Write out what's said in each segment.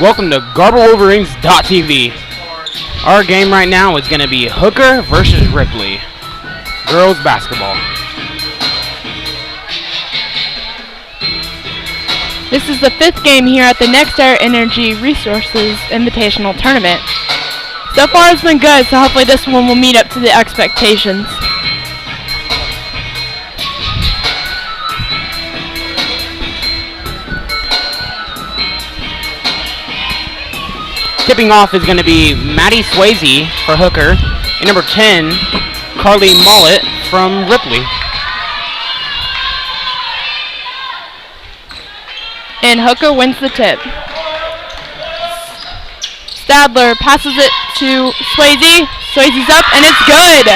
Welcome to GarbleWolverines.tv. Our game right now is going to be Hooker versus Ripley. Girls basketball. This is the 5th game here at the Next Air Energy Resources Invitational Tournament. So far it's been good, so hopefully this one will meet up to the expectations. Tipping off is going to be Maddie Swayze for Hooker and number 10, Carly Mollett from Ripley. And Hooker wins the tip. Stadler passes it to Swayze. Swayze's up, and it's good.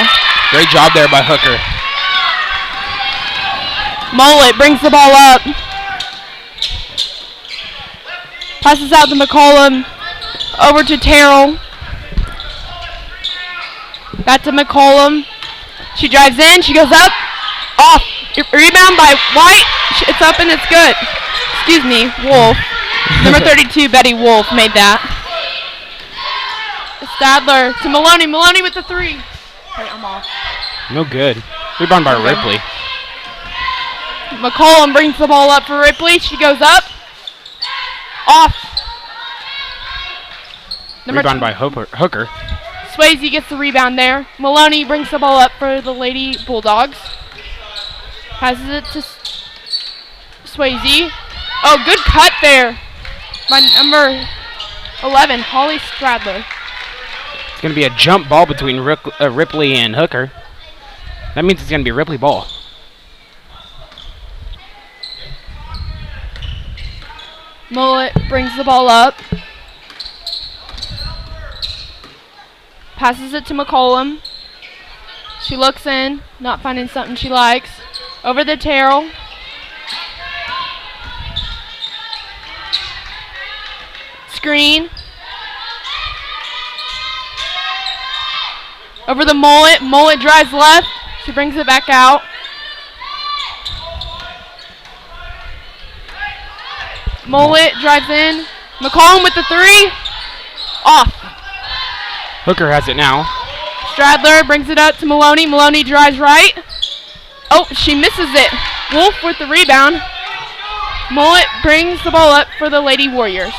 Great job there by Hooker. Mollett brings the ball up. Passes out to McCollum. Over to Terrell. Back to McCollum. She drives in. She goes up. Off. Rebound by White. It's up and it's good. Excuse me, Wolf. Number 32, Betty Wolf, made that. Stadler to Maloney. Maloney with the three. Wait, I'm off. No good. Rebound by Ripley. McCollum brings the ball up for Ripley. She goes up. Off. Rebound by Hooker. Swayze gets the rebound there. Maloney brings the ball up for the Lady Bulldogs. Passes it to Swayze. Oh, good cut there by number 11, Holly Stradler. It's going to be a jump ball between Ripley and Hooker. That means it's going to be Ripley ball. Mollett brings the ball up. Passes it to McCollum. She looks in, not finding something she likes. Over to Terrell. Screen. Over the Mollett. Mollett drives left. She brings it back out. Mollett drives in. McCollum with the three. Off. Hooker has it now. Stradler brings it up to Maloney. Maloney drives right. Oh, she misses it. Wolf with the rebound. Mollett brings the ball up for the Lady Warriors.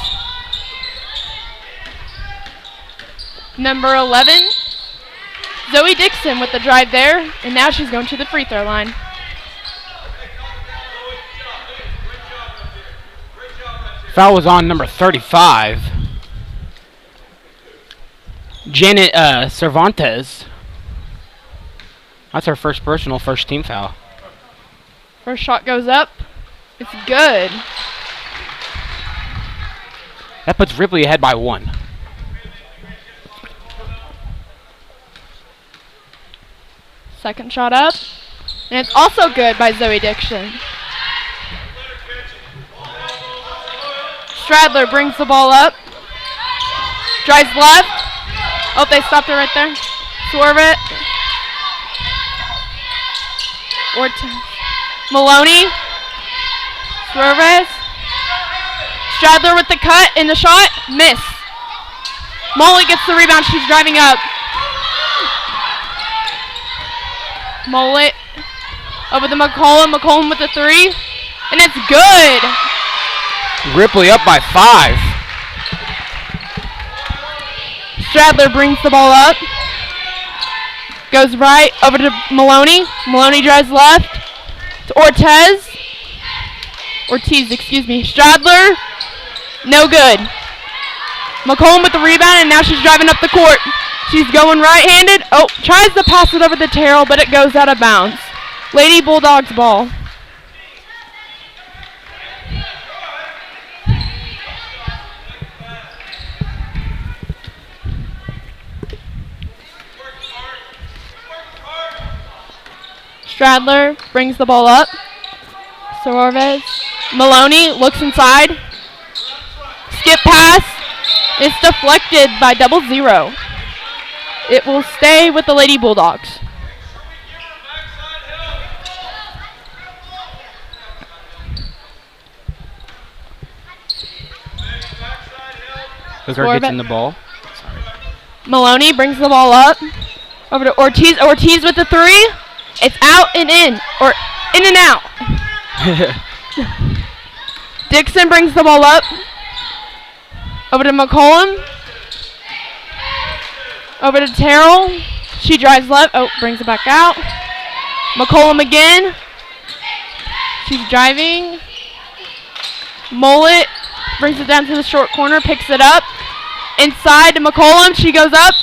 Number 11, Zoe Dixon with the drive there, and now she's going to the free throw line. Foul was on number 35. Janet Cervantes. That's her first personal, first team foul. First shot goes up. It's good. That puts Ripley ahead by 1. Second shot up. And it's also good by Zoe Dixon. Stradler brings the ball up. Drives left. Oh, they stopped it right there. Swerve it. Maloney. Swerve. Stradler with the cut and the shot. Miss. Molly gets the rebound. She's driving up. Mollett over the McCollum. McCollum with the three. And it's good. Ripley up by 5. Stradler brings the ball up. Goes right over to Maloney. Maloney drives left to Ortiz, excuse me. Stradler, no good. McCollum with the rebound, and now she's driving up the court. She's going right-handed. Oh, tries to pass it over to Terrell, but it goes out of bounds. Lady Bulldogs ball. Stradler brings the ball up. Sorves. Maloney looks inside. Skip pass. It's deflected by 0. It will stay with the Lady Bulldogs. Hooker gets in the ball. Sorry. Maloney brings the ball up. Over to Ortiz. Ortiz with the three. It's out and in. Or in and out. Dixon brings the ball up. Over to McCollum. Over to Terrell. She drives left. Oh, brings it back out. McCollum again. She's driving. Mullet brings it down to the short corner. Picks it up. Inside to McCollum. She goes up.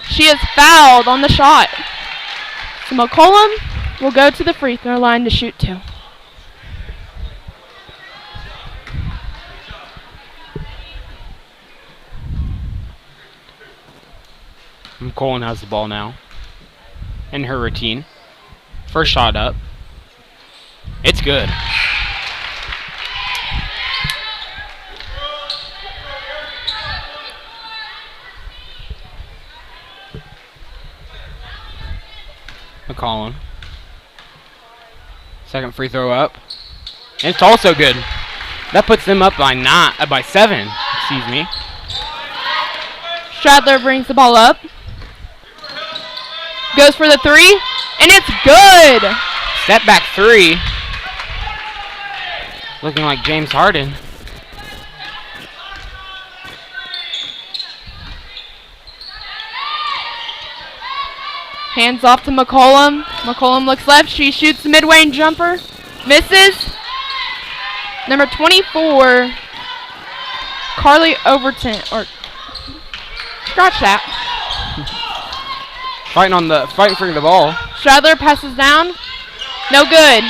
She is fouled on the shot. So McCollum will go to the free throw line to shoot 2. McCollum has the ball now. In her routine. First shot up. It's good. McCollum. Second free throw up. And it's also good. That puts them up by 7. Excuse me. Stradler brings the ball up. Goes for the three. And it's good. Step back 3. Looking like James Harden. Hands off to McCollum. McCollum looks left. She shoots the mid-range jumper. Misses. Number 24, Carly Overton. Or scratch that. Fighting for the ball. Stradler passes down. No good.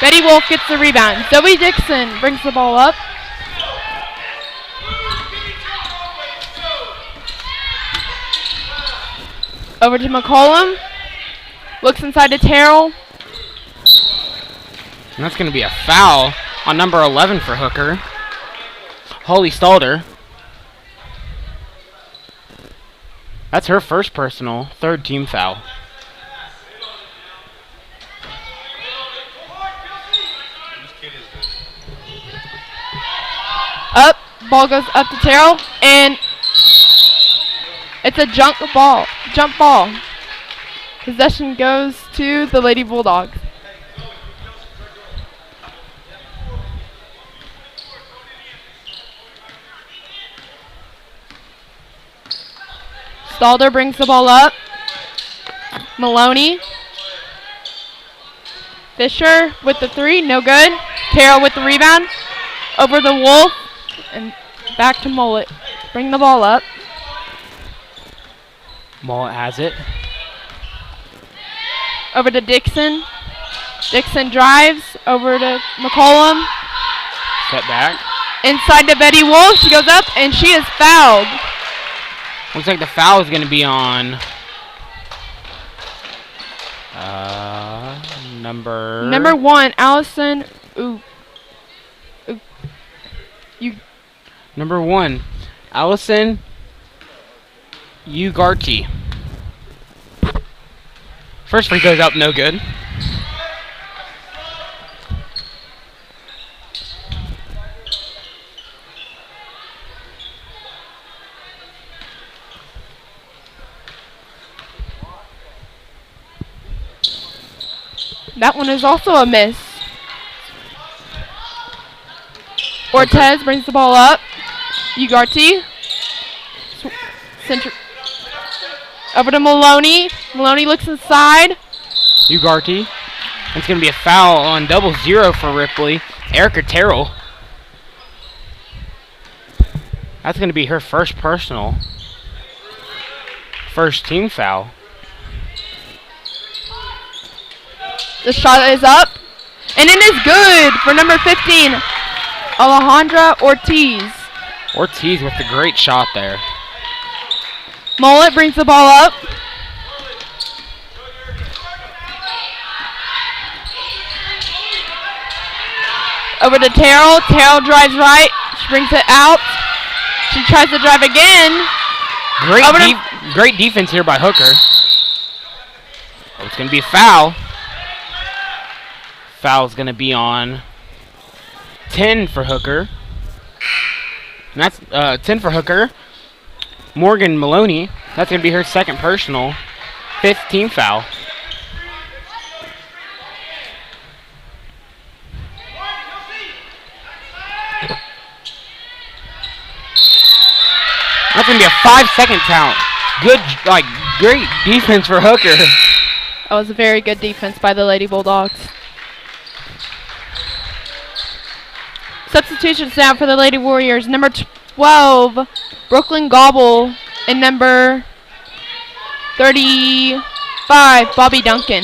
Betty Wolf gets the rebound. Zoe Dixon brings the ball up. Over to McCollum. Looks inside to Terrell. And that's going to be a foul on number 11 for Hooker. Holly Stalder. That's her first personal, 3rd team foul. Up. Ball goes up to Terrell. And it's a jump ball. Possession goes to the Lady Bulldogs. Stalder brings the ball up. Maloney. Fisher with the three. No good. Terrell with the rebound. Over the Wolf. And back to Mullet. Bring the ball up. Mullet has it. Over to Dixon. Dixon drives. Over to McCollum. Step back. Inside to Betty Wolf. She goes up and she is fouled. Looks like the foul is going to be on number 1, Allison. Number 1, Allison Ugarte. First free goes up, no good. That one is also a miss. Ortez brings the ball up. Ugarte. Center. Over to Maloney. Maloney looks inside. Ugarte. It's going to be a foul on 0 for Ripley. Erica Terrell. That's going to be her first personal. First team foul. The shot is up. And it is good for number 15, Alejandra Ortiz. Ortiz with the great shot there. Mullet brings the ball up. Over to Terrell. Terrell drives right. She brings it out. She tries to drive again. Great defense here by Hooker. Oh, it's going to be a foul. Foul's going to be on 10 for Hooker. And that's 10 for Hooker. Morgan Maloney, that's going to be her second personal. 5th team foul. That's going to be a 5-second count. Good, great defense for Hooker. That was a very good defense by the Lady Bulldogs. Substitutions now for the Lady Warriors. Number 12, Brooklyn Gobble, and number 35, Bobby Duncan.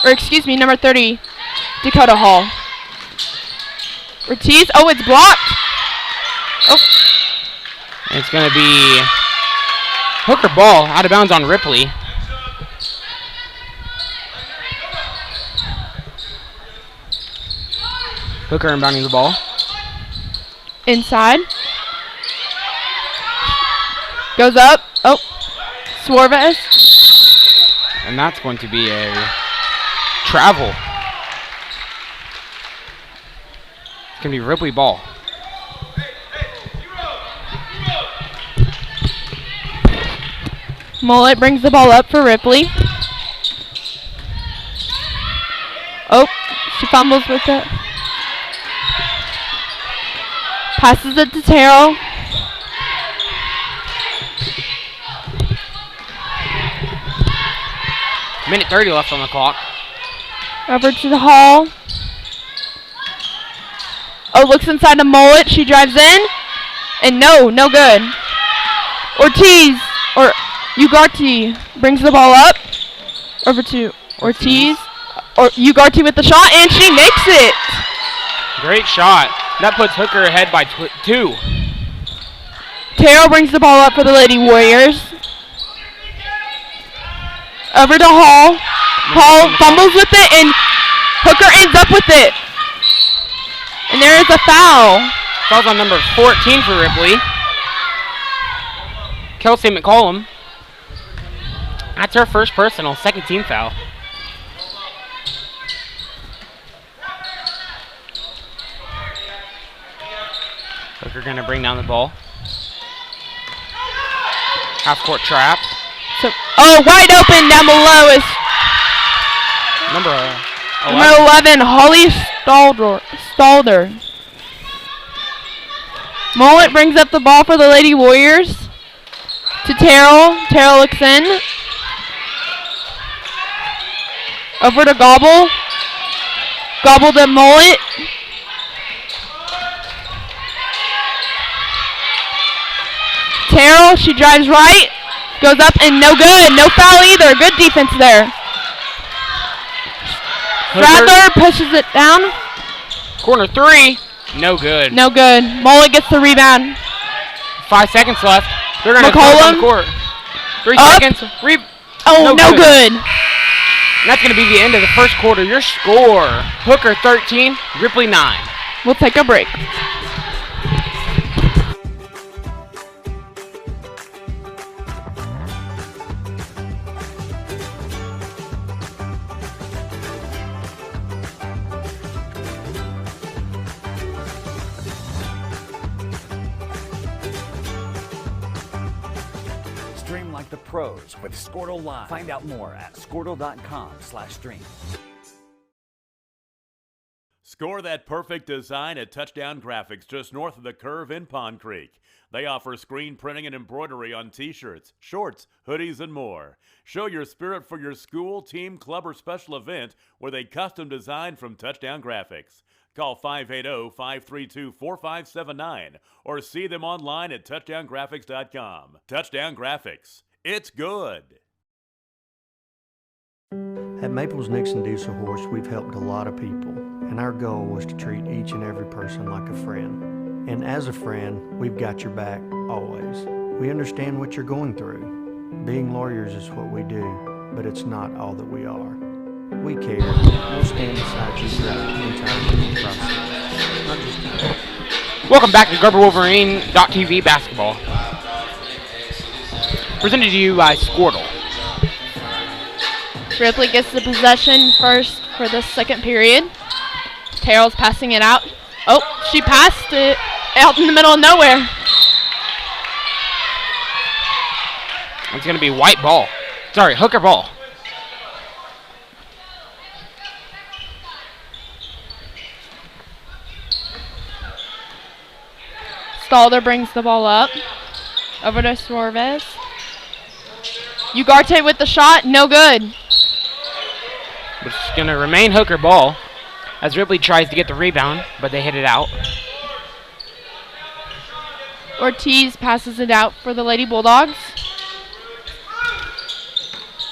Or excuse me, number 30, Dakota Hall. Ortiz, oh, it's blocked. Oh. It's going to be Hooker ball out of bounds on Ripley. Hooker inbounding the ball. Inside. Goes up. Oh. Suarez. And that's going to be a travel. It's going to be Ripley ball. Mullet brings the ball up for Ripley. Oh, she fumbles with it. Passes it to Terrell. Minute 30 left on the clock. Over to the Hall. Oh, looks inside the Mullet. She drives in. And no good. Ortiz, or Ugarte, brings the ball up. Over to Ortiz. Or Ugarte with the shot, and she makes it. Great shot. That puts Hooker ahead by 2. Terrell brings the ball up for the Lady Warriors. Over to Hall. Hall fumbles with it, and Hooker ends up with it. And there is a foul. Foul's on number 14 for Ripley. Kelsey McCollum. That's her first personal, second team foul. Hooker going to bring down the ball. Half-court trap. So, wide open down below is number 11, Holly Stalder. Mullet brings up the ball for the Lady Warriors. To Terrell. Terrell looks in. Over to Gobble. Gobble to Mullet. Terrell, she drives right. Goes up and no good. No foul either. Good defense there. Stradler pushes it down. Corner 3. No good. No good. Mullet gets the rebound. 5 seconds left. They're going to throw it on the court. 3 up. seconds. No good. And that's going to be the end of the first quarter. Your score, Hooker 13, Ripley 9. We'll take a break. Stream like the pros with Squirtle Live. Find out more at squirtle.com/stream. Score that perfect design at Touchdown Graphics just north of the curve in Pond Creek. They offer screen printing and embroidery on t-shirts, shorts, hoodies, and more. Show your spirit for your school, team, club, or special event with a custom design from Touchdown Graphics. Call 580-532-4579 or see them online at touchdowngraphics.com. Touchdown Graphics. It's good. At Maples Nixon Diesel Horse, we've helped a lot of people, and our goal was to treat each and every person like a friend. And as a friend, we've got your back, always. We understand what you're going through. Being lawyers is what we do, but it's not all that we are. We care. We'll stand beside you throughout the entire process. Not just today. Welcome back to GarberWolverine.tv basketball. Presented to you by Squirtle. Ripley gets the possession first for the second period. Terrell's passing it out. Oh, she passed it out in the middle of nowhere. It's going to be white ball. Sorry, Hooker ball. Stalder brings the ball up. Over to Suarez. Ugarte with the shot. No good. It's going to remain Hooker ball as Ripley tries to get the rebound, but they hit it out. Ortiz passes it out for the Lady Bulldogs.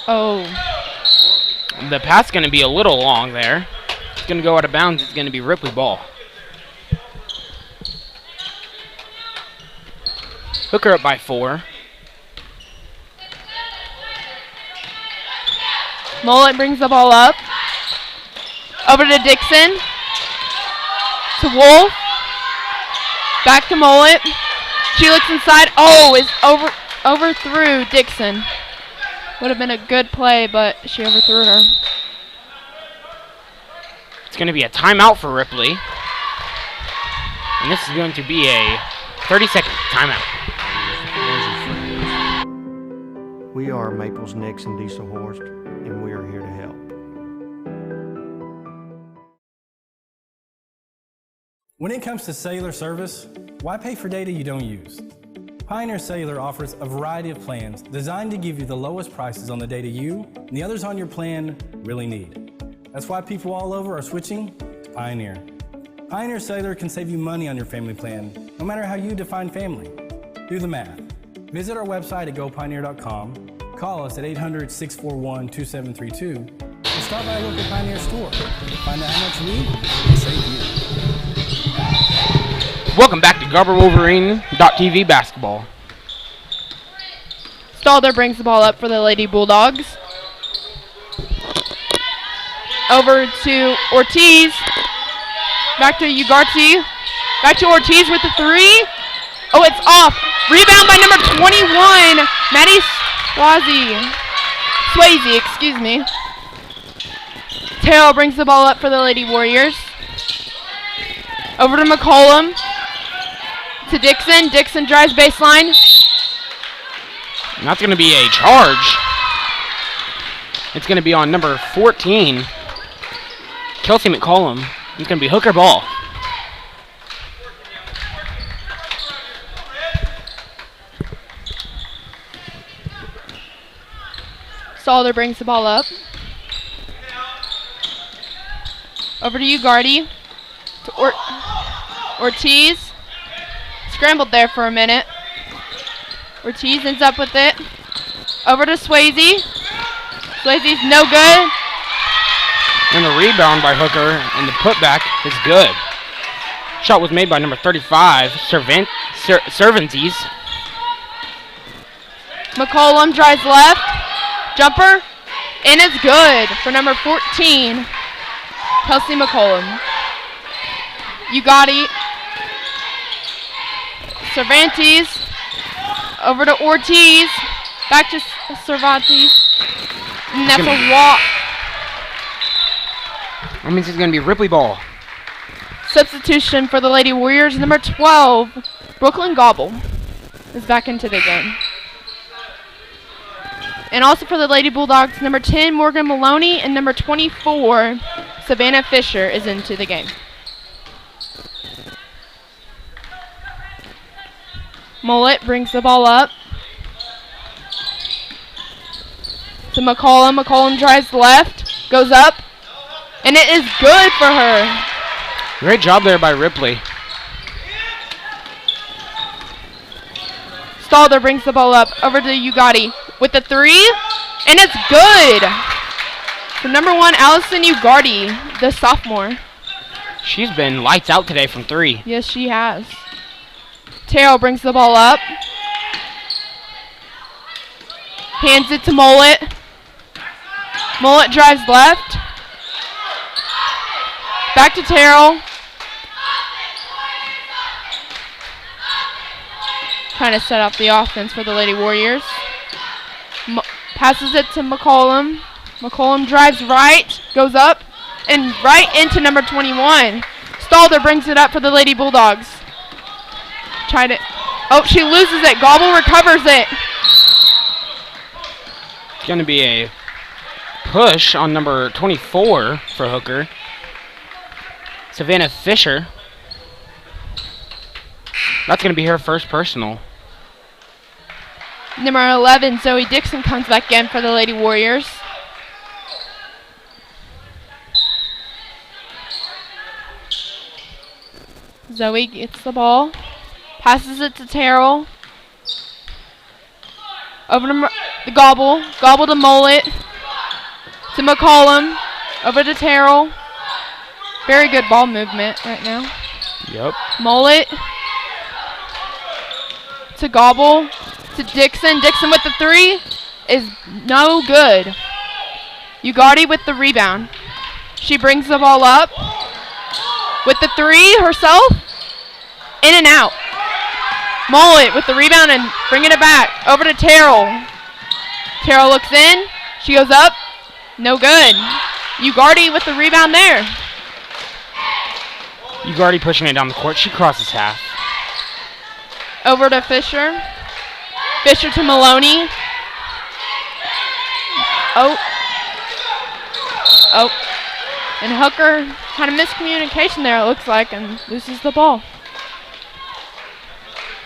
Oh. The pass is going to be a little long there. It's going to go out of bounds. It's going to be Ripley ball. Hooker up by 4. Mullet brings the ball up. Over to Dixon. To Wolf. Back to Mullet. She looks inside. Oh, is overthrew Dixon. Would have been a good play, but she overthrew her. It's going to be a timeout for Ripley. And this is going to be a 30-second timeout. We are Maples, Nix, and Diesel Horst, and we are here to help. When it comes to cellular service, why pay for data you don't use? Pioneer Cellular offers a variety of plans designed to give you the lowest prices on the data you and the others on your plan really need. That's why people all over are switching to Pioneer. Pioneer Cellular can save you money on your family plan, no matter how you define family. Do the math. Visit our website at gopioneer.com, call us at 800-641-2732, or stop by a local Pioneer store. Find out how much we can save you. Welcome back to GarberWolverine.tv basketball. Stalder brings the ball up for the Lady Bulldogs. Over to Ortiz. Back to Ugarte. Back to Ortiz with the 3. Oh, it's off. Rebound by number 21, Maddie Swayze, excuse me. Terrell brings the ball up for the Lady Warriors. Over to McCollum. To Dixon. Dixon drives baseline. And that's going to be a charge. It's going to be on number 14, Kelsey McCollum. It's going to be Hooker ball. Stalder brings the ball up. Over to Ugarte. To Ortiz. Scrambled there for a minute. Ortiz ends up with it. Over to Swayze. Swayze's no good. And the rebound by Hooker, and the putback is good. Shot was made by number 35, Cervantes. McCollum drives left. Jumper. And it's good for number 14, Kelsey McCollum. Ugarte. Cervantes. Over to Ortiz. Back to Cervantes. And that's a walk. That means it's going to be Ripley ball. Substitution for the Lady Warriors. Number 12, Brooklyn Gobble, is back into the game. And also for the Lady Bulldogs, number 10, Morgan Maloney, and number 24, Savannah Fisher, is into the game. Mullet brings the ball up to McCollum. McCollum drives left, goes up, and it is good for her. Great job there by Ripley. Stalder brings the ball up over to Ugarte with the 3, and it's good. So number 1, Allison Ugarte, the sophomore. She's been lights out today from 3. Yes, she has. Terrell brings the ball up. Hands it to Mullet. Mullet drives left. Back to Terrell. Trying to set up the offense for the Lady Warriors. Passes it to McCollum. McCollum drives right, goes up, and right into number 21. Stalder brings it up for the Lady Bulldogs. Oh, she loses it. Gobble recovers it. Going to be a push on number 24 for Hooker. Savannah Fisher. That's going to be her first personal. Number 11, Zoe Dixon comes back in for the Lady Warriors. Zoe gets the ball, passes it to Terrell. Over to the Gobble to Mullet, to McCollum, over to Terrell. Very good ball movement right now. Yep. Mullet to Gobble, to Dixon. Dixon with the three is no good. Ugarte with the rebound. She brings the ball up with the three herself. In and out. Mullet with the rebound and bringing it back. Over to Terrell. Terrell looks in. She goes up. No good. Ugarte with the rebound there. Ugarte pushing it down the court. She crosses half. Over to Fisher. Fisher to Maloney. Oh. And Hooker had a miscommunication there, it looks like, and loses the ball.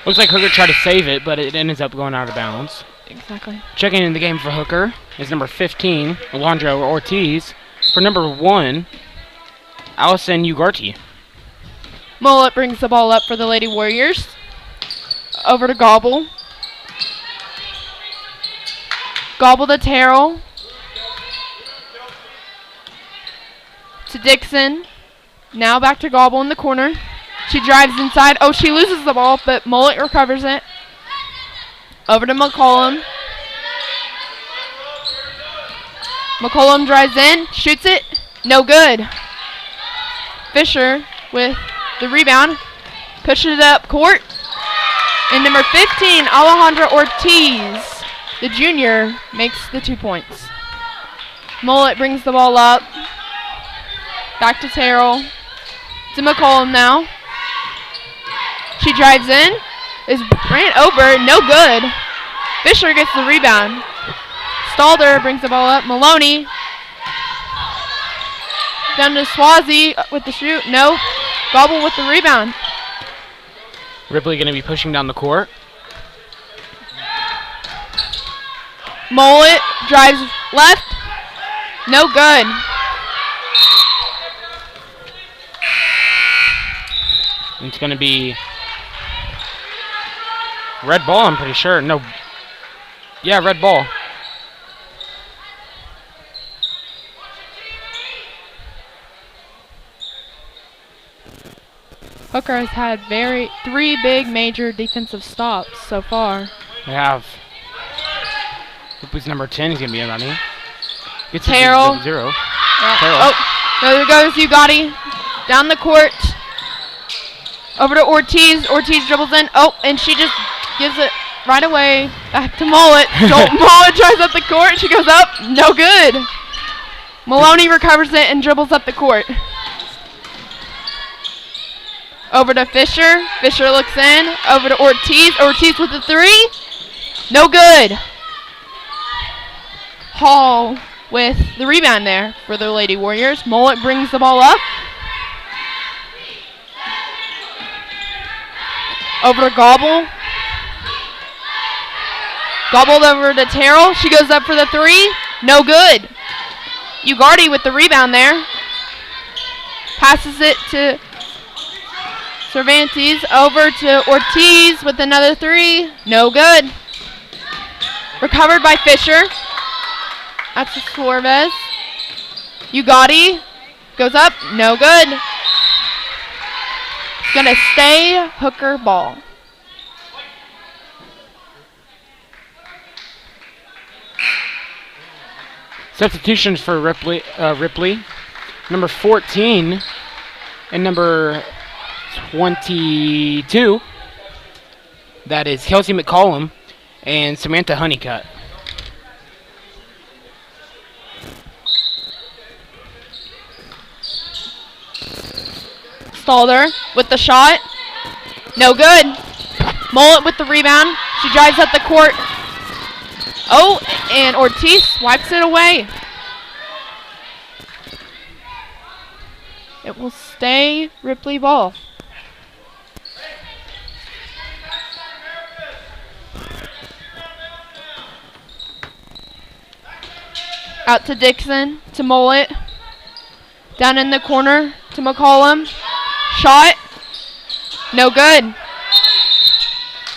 Looks like Hooker tried to save it, but it ends up going out of bounds. Exactly. Checking in the game for Hooker is number 15, Alondra Ortiz. For number 1, Allison Ugarte. Mullet brings the ball up for the Lady Warriors. Over to Gobble. Gobble to Terrell. To Dixon. Now back to Gobble in the corner. She drives inside. Oh, she loses the ball, but Mullet recovers it. Over to McCollum. McCollum drives in, shoots it. No good. Fisher with the rebound. Pushes it up court. And number 15, Alejandra Ortiz, the junior, makes the 2 points. Mullet brings the ball up. Back to Terrell. To McCollum now. She drives in. Is ran over. No good. Fisher gets the rebound. Stalder brings the ball up. Maloney. Down to Swazi with the shoot. No. Gobble with the rebound. Ripley going to be pushing down the court. Mullet drives left. No good. It's going to be red ball, I'm pretty sure. No. Yeah, red ball. Hooker has had three big major defensive stops so far. They have. Ripley's number 10 is going to be running. Gets Terrell. to 0. Yeah. Terrell. Oh, there goes Ugarte. Down the court. Over to Ortiz. Ortiz dribbles in. Oh, and she just gives it right away back to Mullet. Mullet tries up the court. She goes up. No good. Maloney recovers it and dribbles up the court. Over to Fisher. Fisher looks in. Over to Ortiz. Ortiz with the three. No good. Hall with the rebound there for the Lady Warriors. Mullet brings the ball up. Over to Gobble. Gobbled over to Terrell. She goes up for the three. No good. Ugarte with the rebound there. Passes it to Cervantes. Over to Ortiz with another three. No good. Recovered by Fisher. That's to Suarez. Ugarte goes up. No good. Gonna stay Hooker ball. Substitutions for Ripley. Number 14 and number 22. That is Kelsey McCollum and Samantha Honeycutt. Stalder with the shot. No good. Mullet with the rebound. She drives up the court. Oh, and Ortiz wipes it away. It will stay Ripley ball. Out to Dixon, to Mullet. Down in the corner to McCollum. Shot. No good.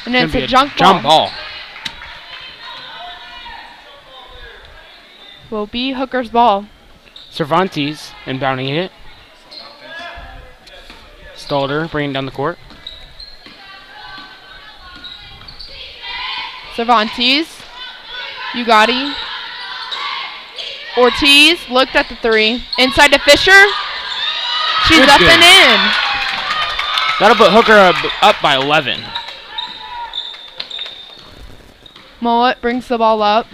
And it's a jump ball. Will be Hooker's ball. Cervantes inbounding it. Stalder bringing down the court. Cervantes. Ugarte. Ortiz looked at the three. Inside to Fisher. She's up and in. That'll put Hooker up by 11. Mullet brings the ball up.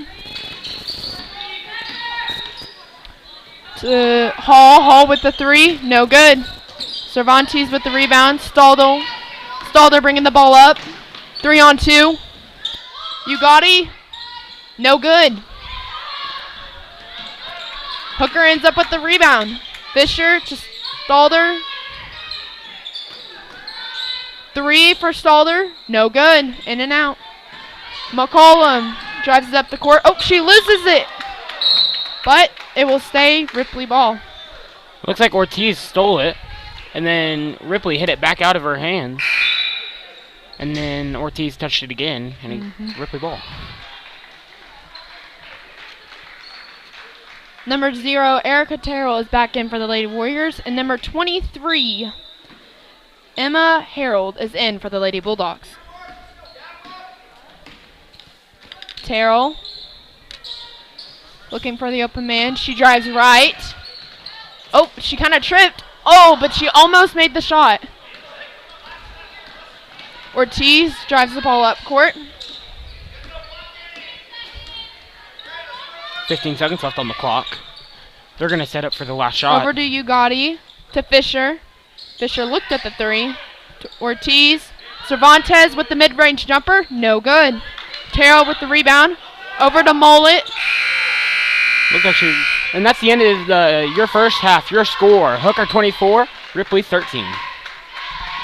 To Hall. Hall with the three. No good. Cervantes with the rebound. Stalder bringing the ball up. 3-on-2. Ugarte. No good. Hooker ends up with the rebound. Fisher to Stalder. 3 for Stalder. No good. In and out. McCollum drives it up the court. Oh, she loses it. But it will stay Ripley ball. Looks like Ortiz stole it. And then Ripley hit it back out of her hands. And then Ortiz touched it again. And Ripley ball. Number 0, Erica Terrell is back in for the Lady Warriors. And number 23, Emma Harold is in for the Lady Bulldogs. Terrell looking for the open man. She drives right. Oh, she kind of tripped. Oh, but she almost made the shot. Ortiz drives the ball up court. 15 seconds left on the clock. They're going to set up for the last shot. Over to Ugarte, to Fisher. Fisher looked at the three. To Ortiz. Cervantes with the mid-range jumper. No good. Terrell with the rebound. Over to Mullet. Looks like she... And that's the end of your first half. Your score. Hooker 24, Ripley 13.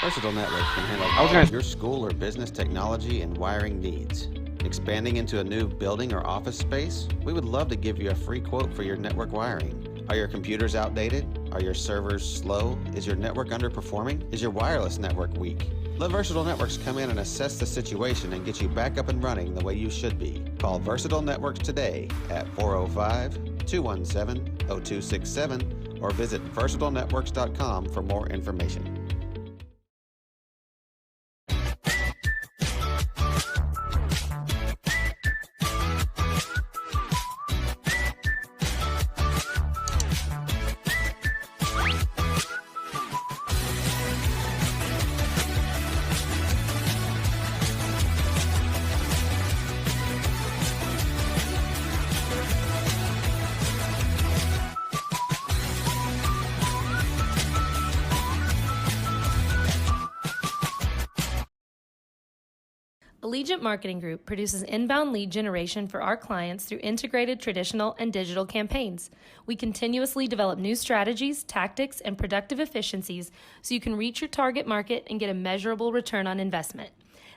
Versatile Networks can handle all of your school or business technology and wiring needs. Expanding into a new building or office space? We would love to give you a free quote for your network wiring. Are your computers outdated? Are your servers slow? Is your network underperforming? Is your wireless network weak? Let Versatile Networks come in and assess the situation and get you back up and running the way you should be. Call Versatile Networks today at 405-217-0267 or visit versatilenetworks.com for more information. Allegiant Marketing Group produces inbound lead generation for our clients through integrated traditional and digital campaigns. We continuously develop new strategies, tactics, and productive efficiencies so you can reach your target market and get a measurable return on investment.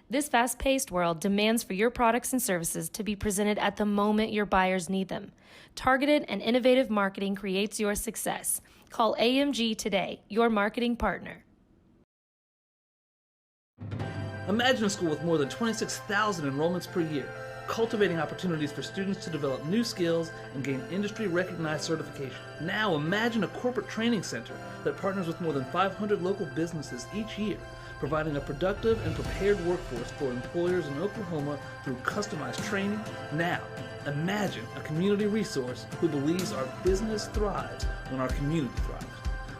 This fast-paced world demands for your products and services to be presented at the moment your buyers need them. Targeted and innovative marketing creates your success. Call AMG today, your marketing partner. Imagine a school with more than 26,000 enrollments per year, cultivating opportunities for students to develop new skills and gain industry-recognized certification. Now imagine a corporate training center that partners with more than 500 local businesses each year, providing a productive and prepared workforce for employers in Oklahoma through customized training. Now, imagine a community resource who believes our business thrives when our community thrives.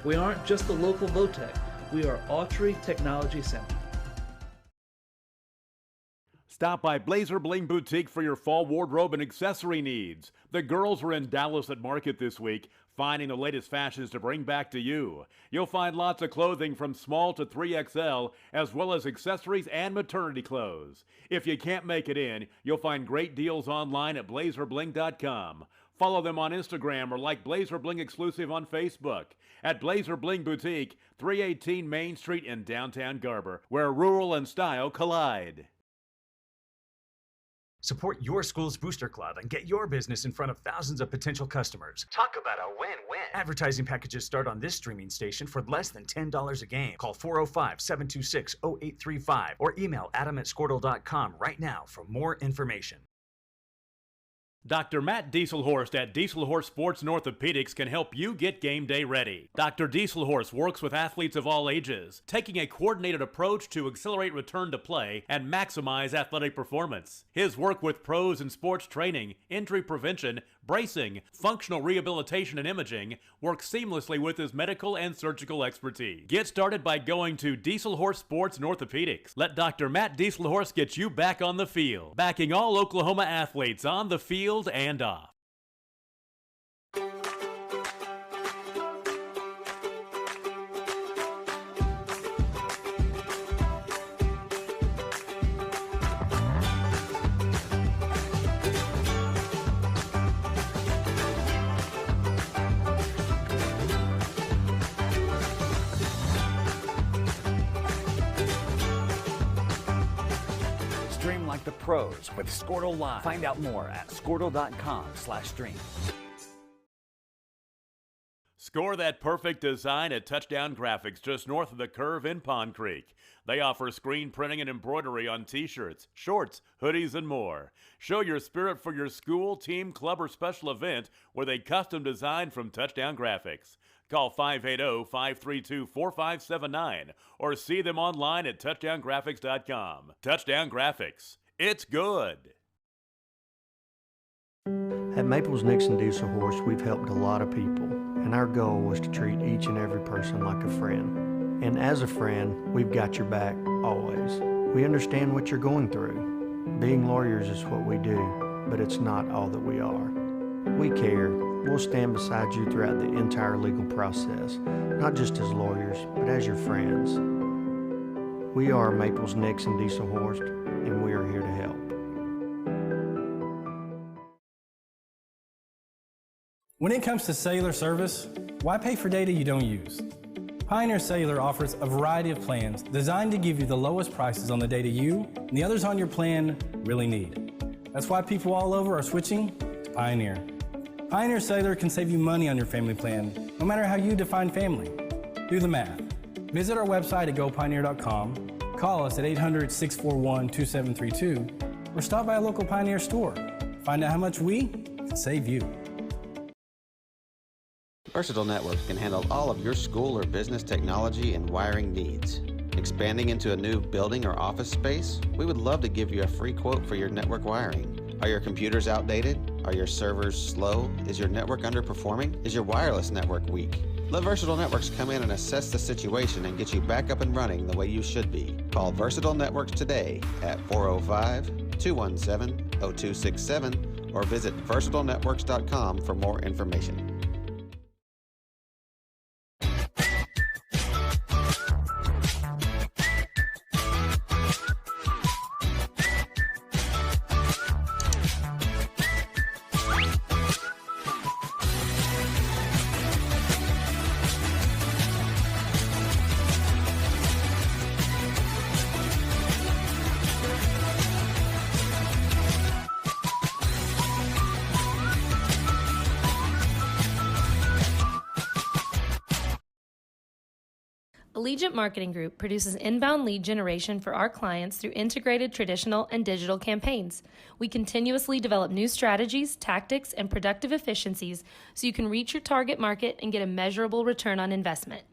We aren't just the local Votech, we are Autry Technology Center. Stop by Blazer Bling Boutique for your fall wardrobe and accessory needs. The girls are in Dallas at Market this week. finding the latest fashions to bring back to you. You'll find lots of clothing from small to 3XL, as well as accessories and maternity clothes. If you can't make it in, you'll find great deals online at BlazerBling.com. Follow them on Instagram or like Blazer Bling Exclusive on Facebook. At Blazer Bling Boutique, 318 Main Street in downtown Garber, where rural and style collide. Support your school's booster club and get your business in front of thousands of potential customers. Talk about a win-win. Advertising packages start on this streaming station for less than $10 a game. Call 405-726-0835 or email adam@squirtle.com right now for more information. Dr. Matt Dieselhorst at Dieselhorst Sports and Orthopedics can help you get game day ready. Dr. Dieselhorst works with athletes of all ages, taking a coordinated approach to accelerate return to play and maximize athletic performance. His work with pros in sports training, injury prevention, bracing, functional rehabilitation, and imaging works seamlessly with his medical and surgical expertise. Get started by going to Dieselhorst Sports and Orthopedics. Let Dr. Matt Dieselhorst get you back on the field, backing all Oklahoma athletes on the field and off. Stream like the pros with Squirtle Live. Find out more at squirtle.com/stream. Score that perfect design at Touchdown Graphics just north of the curve in Pond Creek. They offer screen printing and embroidery on t-shirts, shorts, hoodies, and more. Show your spirit for your school, team, club, or special event with a custom design from Touchdown Graphics. Call 580-532-4579 or see them online at touchdowngraphics.com. Touchdown Graphics. It's good. At Maples Nixon Diesel Horse, we've helped a lot of people, and our goal was to treat each and every person like a friend. And as a friend, we've got your back always. We understand what you're going through. Being lawyers is what we do, but it's not all that we are. We care. We'll stand beside you throughout the entire legal process, not just as lawyers, but as your friends. We are Maples Nixon Diesel Horse, and we are here to help. When it comes to cellular service, why pay for data you don't use? Pioneer Cellular offers a variety of plans designed to give you the lowest prices on the data you and the others on your plan really need. That's why people all over are switching to Pioneer. Pioneer Cellular can save you money on your family plan, no matter how you define family. Do the math. Visit our website at gopioneer.com, call us at 800-641-2732, or stop by a local Pioneer store. Find out how much we can save you. Versatile Networks can handle all of your school or business technology and wiring needs. Expanding into a new building or office space? We would love to give you a free quote for your network wiring. Are your computers outdated? Are your servers slow? Is your network underperforming? Is your wireless network weak? Let Versatile Networks come in and assess the situation and get you back up and running the way you should be. Call Versatile Networks today at 405-217-0267 or visit versatilenetworks.com for more information. Allegiant Marketing Group produces inbound lead generation for our clients through integrated traditional and digital campaigns. We continuously develop new strategies, tactics, and productive efficiencies so you can reach your target market and get a measurable return on investment.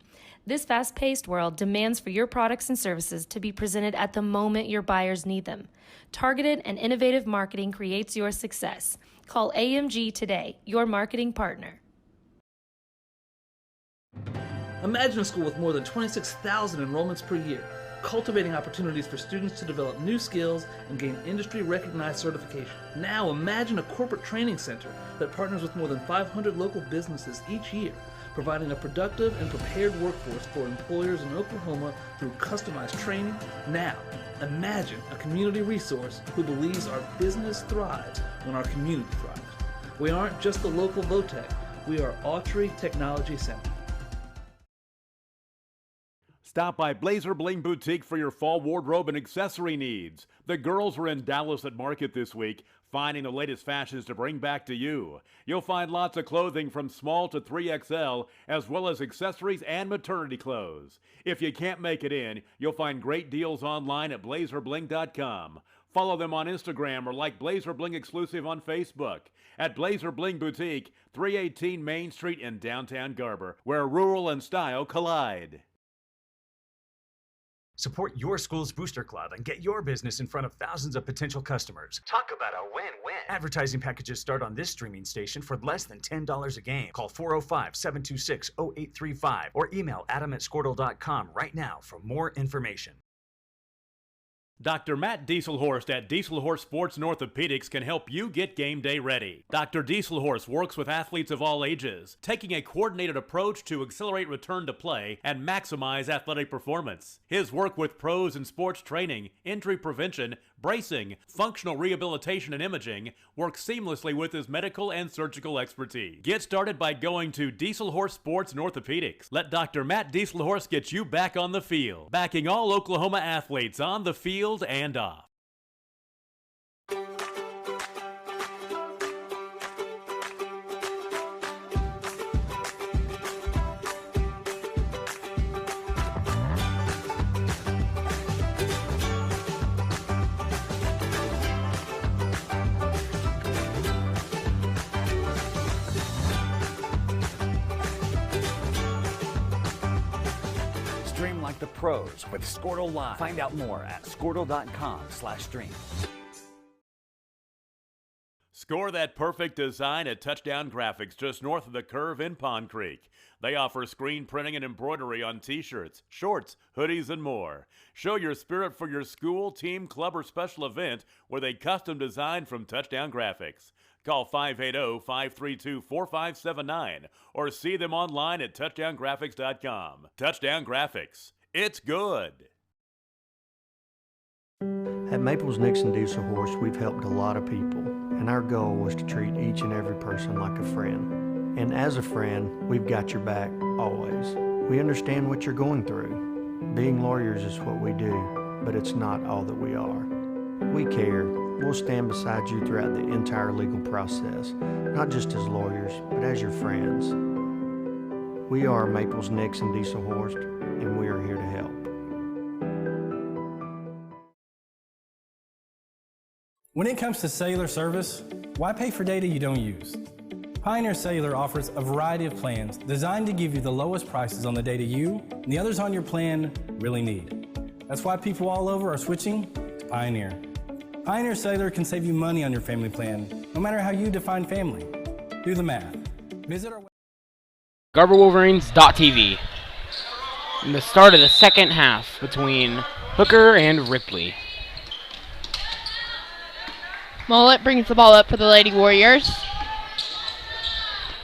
This fast-paced world demands for your products and services to be presented at the moment your buyers need them. Targeted and innovative marketing creates your success. Call AMG today, your marketing partner. Imagine a school with more than 26,000 enrollments per year, cultivating opportunities for students to develop new skills and gain industry-recognized certification. Now imagine a corporate training center that partners with more than 500 local businesses each year, providing a productive and prepared workforce for employers in Oklahoma through customized training. Now, imagine a community resource who believes our business thrives when our community thrives. We aren't just the local Votech, we are Autry Technology Center. Stop by Blazer Bling Boutique for your fall wardrobe and accessory needs. The girls are in Dallas at Market this week, finding the latest fashions to bring back to you. You'll find lots of clothing from small to 3XL, as well as accessories and maternity clothes. If you can't make it in, you'll find great deals online at blazerbling.com. Follow them on Instagram or like Blazer Bling Exclusive on Facebook. At Blazer Bling Boutique, 318 Main Street in downtown Garber, where rural and style collide. Support your school's booster club and get your business in front of thousands of potential customers. Talk about a win-win. Advertising packages start on this streaming station for less than $10 a game. Call 405-726-0835 or email adam@squirtle.com right now for more information. Dr. Matt Dieselhorst at Dieselhorst Sports and Orthopedics can help you get game day ready. Dr. Dieselhorst works with athletes of all ages, taking a coordinated approach to accelerate return to play and maximize athletic performance. His work with pros in sports training, injury prevention, bracing, functional rehabilitation, and imaging works seamlessly with his medical and surgical expertise. Get started by going to Dieselhorst Sports and Orthopedics. Let Dr. Matt Dieselhorst get you back on the field, backing all Oklahoma athletes on the field and off. Stream like the pros with Squirtle Live. Find out more at squirtle.com/stream. Score that perfect design at Touchdown Graphics just north of the curve in Pond Creek. They offer screen printing and embroidery on t-shirts, shorts, hoodies, and more. Show your spirit for your school, team, club, or special event with a custom design from Touchdown Graphics. Call 580-532-4579 or see them online at touchdowngraphics.com. Touchdown Graphics. It's good. At Maples Nixon Diesel Horse, we've helped a lot of people, and our goal was to treat each and every person like a friend. And as a friend, we've got your back always. We understand what you're going through. Being lawyers is what we do, but it's not all that we are. We care. We'll stand beside you throughout the entire legal process, not just as lawyers, but as your friends. We are Maples Nixon Diesel Horse, and we are here to help. When it comes to cellular service, why pay for data you don't use? Pioneer Cellular offers a variety of plans designed to give you the lowest prices on the data you and the others on your plan really need. That's why people all over are switching to Pioneer. Pioneer Cellular can save you money on your family plan, no matter how you define family. Do the math. Visit our website. GarberWolverines.tv. In the start of the second half between Hooker and Ripley. Mullet brings the ball up for the Lady Warriors.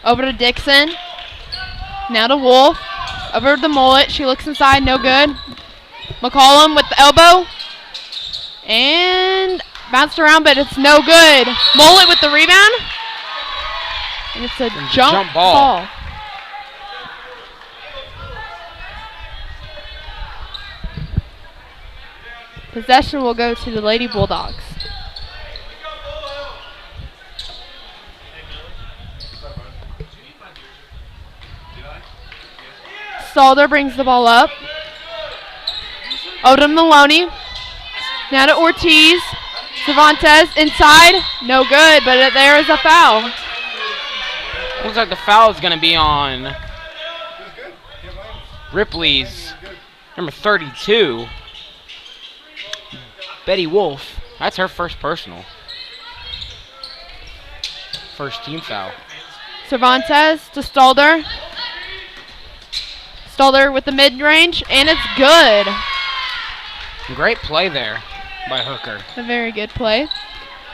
Over to Dixon. Now to Wolf. Over to Mullet. She looks inside. No good. McCollum with the elbow. And bounced around, but it's no good. Mullet with the rebound. And it's a jump ball. Possession will go to the Lady Bulldogs. Stalder brings the ball up. Odom Maloney. Now to Ortiz. Cervantes inside. No good, but there is a foul. Looks like the foul is going to be on Ripley's number 32. Betty Wolf. That's her first personal. First team foul. Cervantes to Stalder. Stalder with the mid-range, and it's good. Great play there by Hooker. A very good play.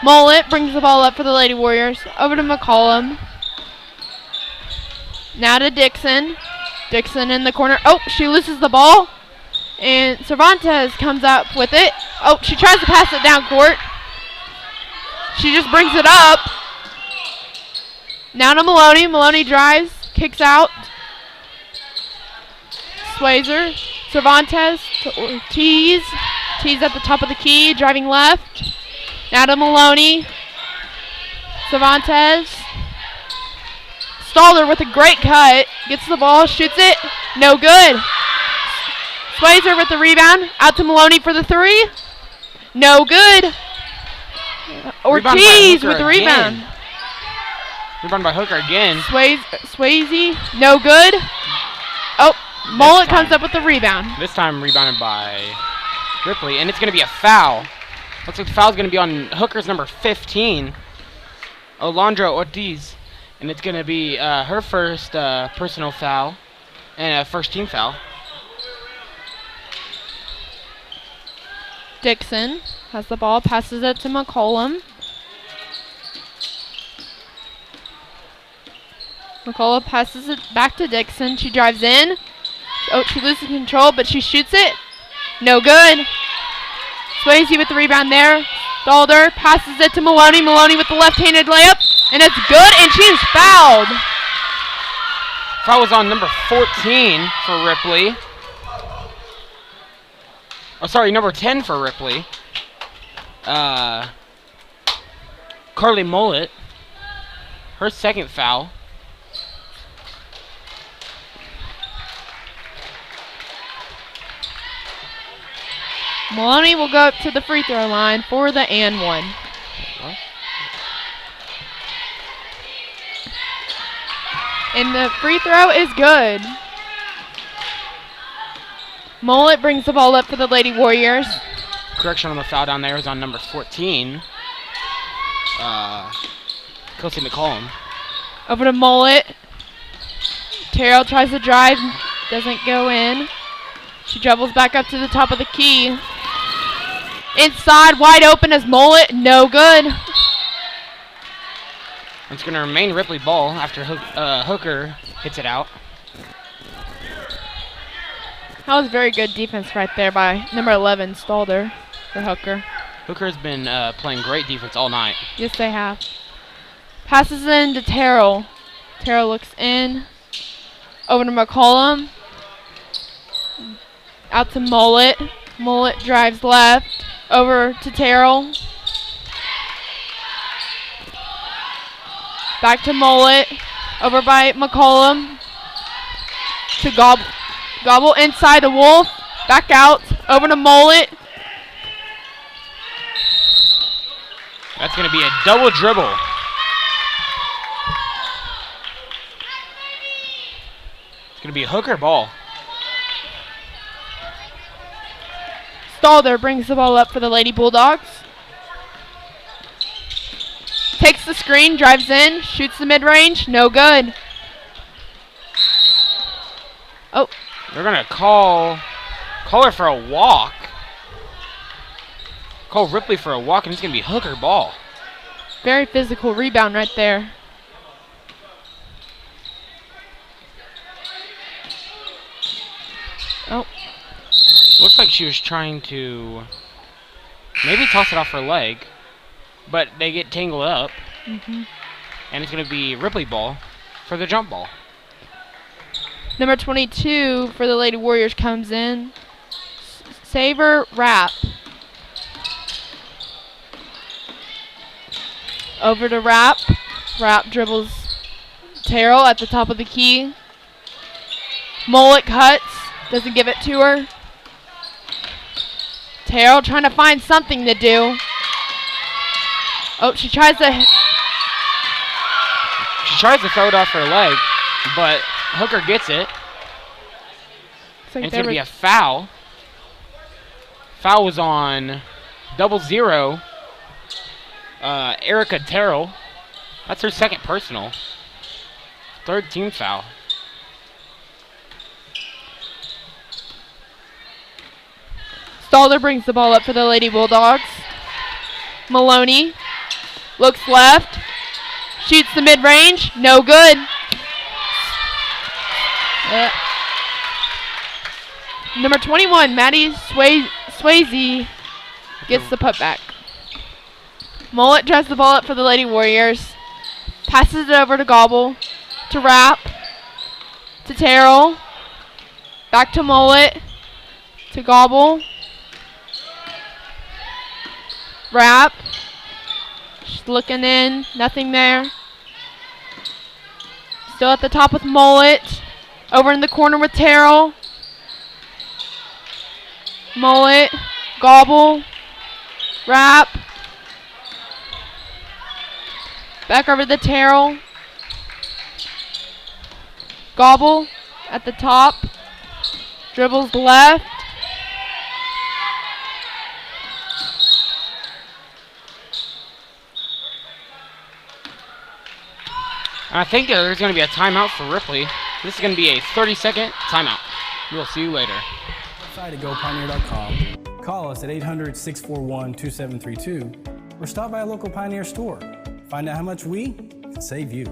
Mullet brings the ball up for the Lady Warriors. Over to McCollum. Now to Dixon. Dixon in the corner. Oh, she loses the ball. And Cervantes comes up with it. Oh, she tries to pass it down court. She just brings it up. Now to Maloney. Maloney drives, kicks out. Swayzer. Cervantes to Ortiz. Ortiz at the top of the key, driving left. Now to Maloney. Cervantes. Stalder with a great cut. Gets the ball, shoots it. No good. Swayzer with the rebound. Out to Maloney for the three. No good. Ortiz with the rebound. Again. Rebound by Hooker again. Swayze. No good. Oh, Mullet comes up with the rebound. This time rebounded by Ripley, and it's going to be a foul. Looks like the foul's going to be on Hooker's number 15, Alondra Ortiz. And it's going to be her first personal foul and a first team foul. Dixon has the ball, passes it to McCollum. McCollum passes it back to Dixon. She drives in. Oh, she loses control, but she shoots it. No good. Swayze with the rebound there. Stalder passes it to Maloney. Maloney with the left-handed layup. And it's good, and she is fouled. Foul was on number 14 for Ripley. Oh, sorry, number 10 for Ripley. Carly Mullet. Her second foul. Maloney will go up to the free throw line for the and one. And the free throw is good. Mullet brings the ball up for the Lady Warriors. Correction on the foul down there is on number 14. Kelsey McCollum. Over to Mullet. Terrell tries to drive, doesn't go in. She dribbles back up to the top of the key. Inside, wide open as Mullet, no good. It's going to remain Ripley ball after Hooker hits it out. That was very good defense right there by number 11, Stalder, for Hooker. Hooker's been playing great defense all night. Yes, they have. Passes in to Terrell. Terrell looks in. Over to McCollum. Out to Mullet. Mullet drives left. Over to Terrell. Back to Mullet. Over by McCollum. To Gobble. Gobble inside to Wolf. Back out. Over to Mullet. That's going to be a double dribble. It's going to be a Hooker ball. Stalder brings the ball up for the Lady Bulldogs. Takes the screen, drives in, shoots the mid-range, no good. Oh. They're going to call her for a walk. Call Ripley for a walk, and it's going to be Hooker ball. Very physical rebound right there. Oh. Looks like she was trying to maybe toss it off her leg, but they get tangled up. Mm-hmm. And it's going to be Ripley ball for the jump ball. Number 22 for the Lady Warriors comes in. Saver Rapp. Over to Rapp. Rapp dribbles Terrell at the top of the key. Mullet cuts. Doesn't give it to her. Terrell trying to find something to do. Oh, she tries to throw it off her leg, but Hooker gets it. And it's going to be a foul. Foul was on 00, Erica Terrell. That's her second personal. Third team foul. Stalder brings the ball up for the Lady Bulldogs. Maloney looks left. Shoots the mid-range. No good. Number 21, Maddie Swayze gets the putback. Mullet drives the ball up for the Lady Warriors. Passes it over to Gobble. To Rapp. To Terrell. Back to Mullet. To Gobble. Rapp. She's looking in. Nothing there. Still at the top with Mullet. Over in the corner with Terrell. Mullet. Gobble. Rapp. Back over to Terrell. Gobble at the top. Dribbles left. I think there's going to be a timeout for Ripley. This is going to be a 30-second timeout. We'll see you later. Website at gopioneer.com. Call us at 800-641-2732 or stop by a local Pioneer store. Find out how much we can save you.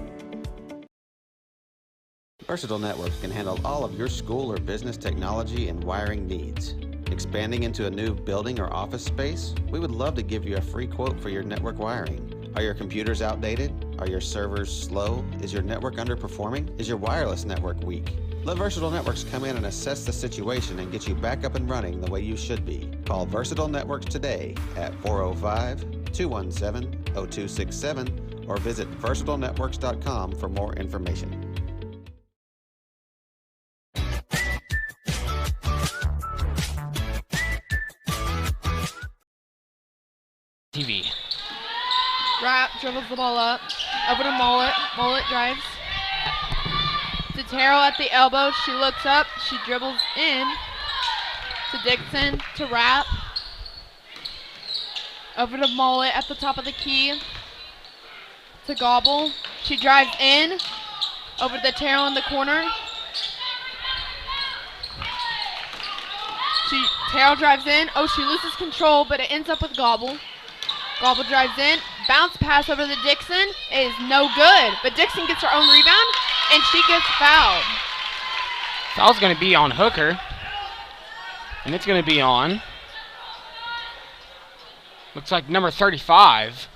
Versatile Networks can handle all of your school or business technology and wiring needs. Expanding into a new building or office space? We would love to give you a free quote for your network wiring. Are your computers outdated? Are your servers slow? Is your network underperforming? Is your wireless network weak? Let Versatile Networks come in and assess the situation and get you back up and running the way you should be. Call Versatile Networks today at 405-217-0267 or visit versatilenetworks.com for more information. TV. Rapp dribbles the ball up. Over to Mullet. Mullet drives. To Terrell at the elbow. She looks up. She dribbles in. To Dixon. To Rapp. Over to Mullet at the top of the key. To Gobble. She drives in. Over to Terrell in the corner. Terrell drives in. Oh, she loses control, but it ends up with Gobble. Gobble drives in. Bounce pass over to Dixon. It is no good. But Dixon gets her own rebound, and she gets fouled. Foul's going to be on Hooker. And it's going to be on. Looks like number 35.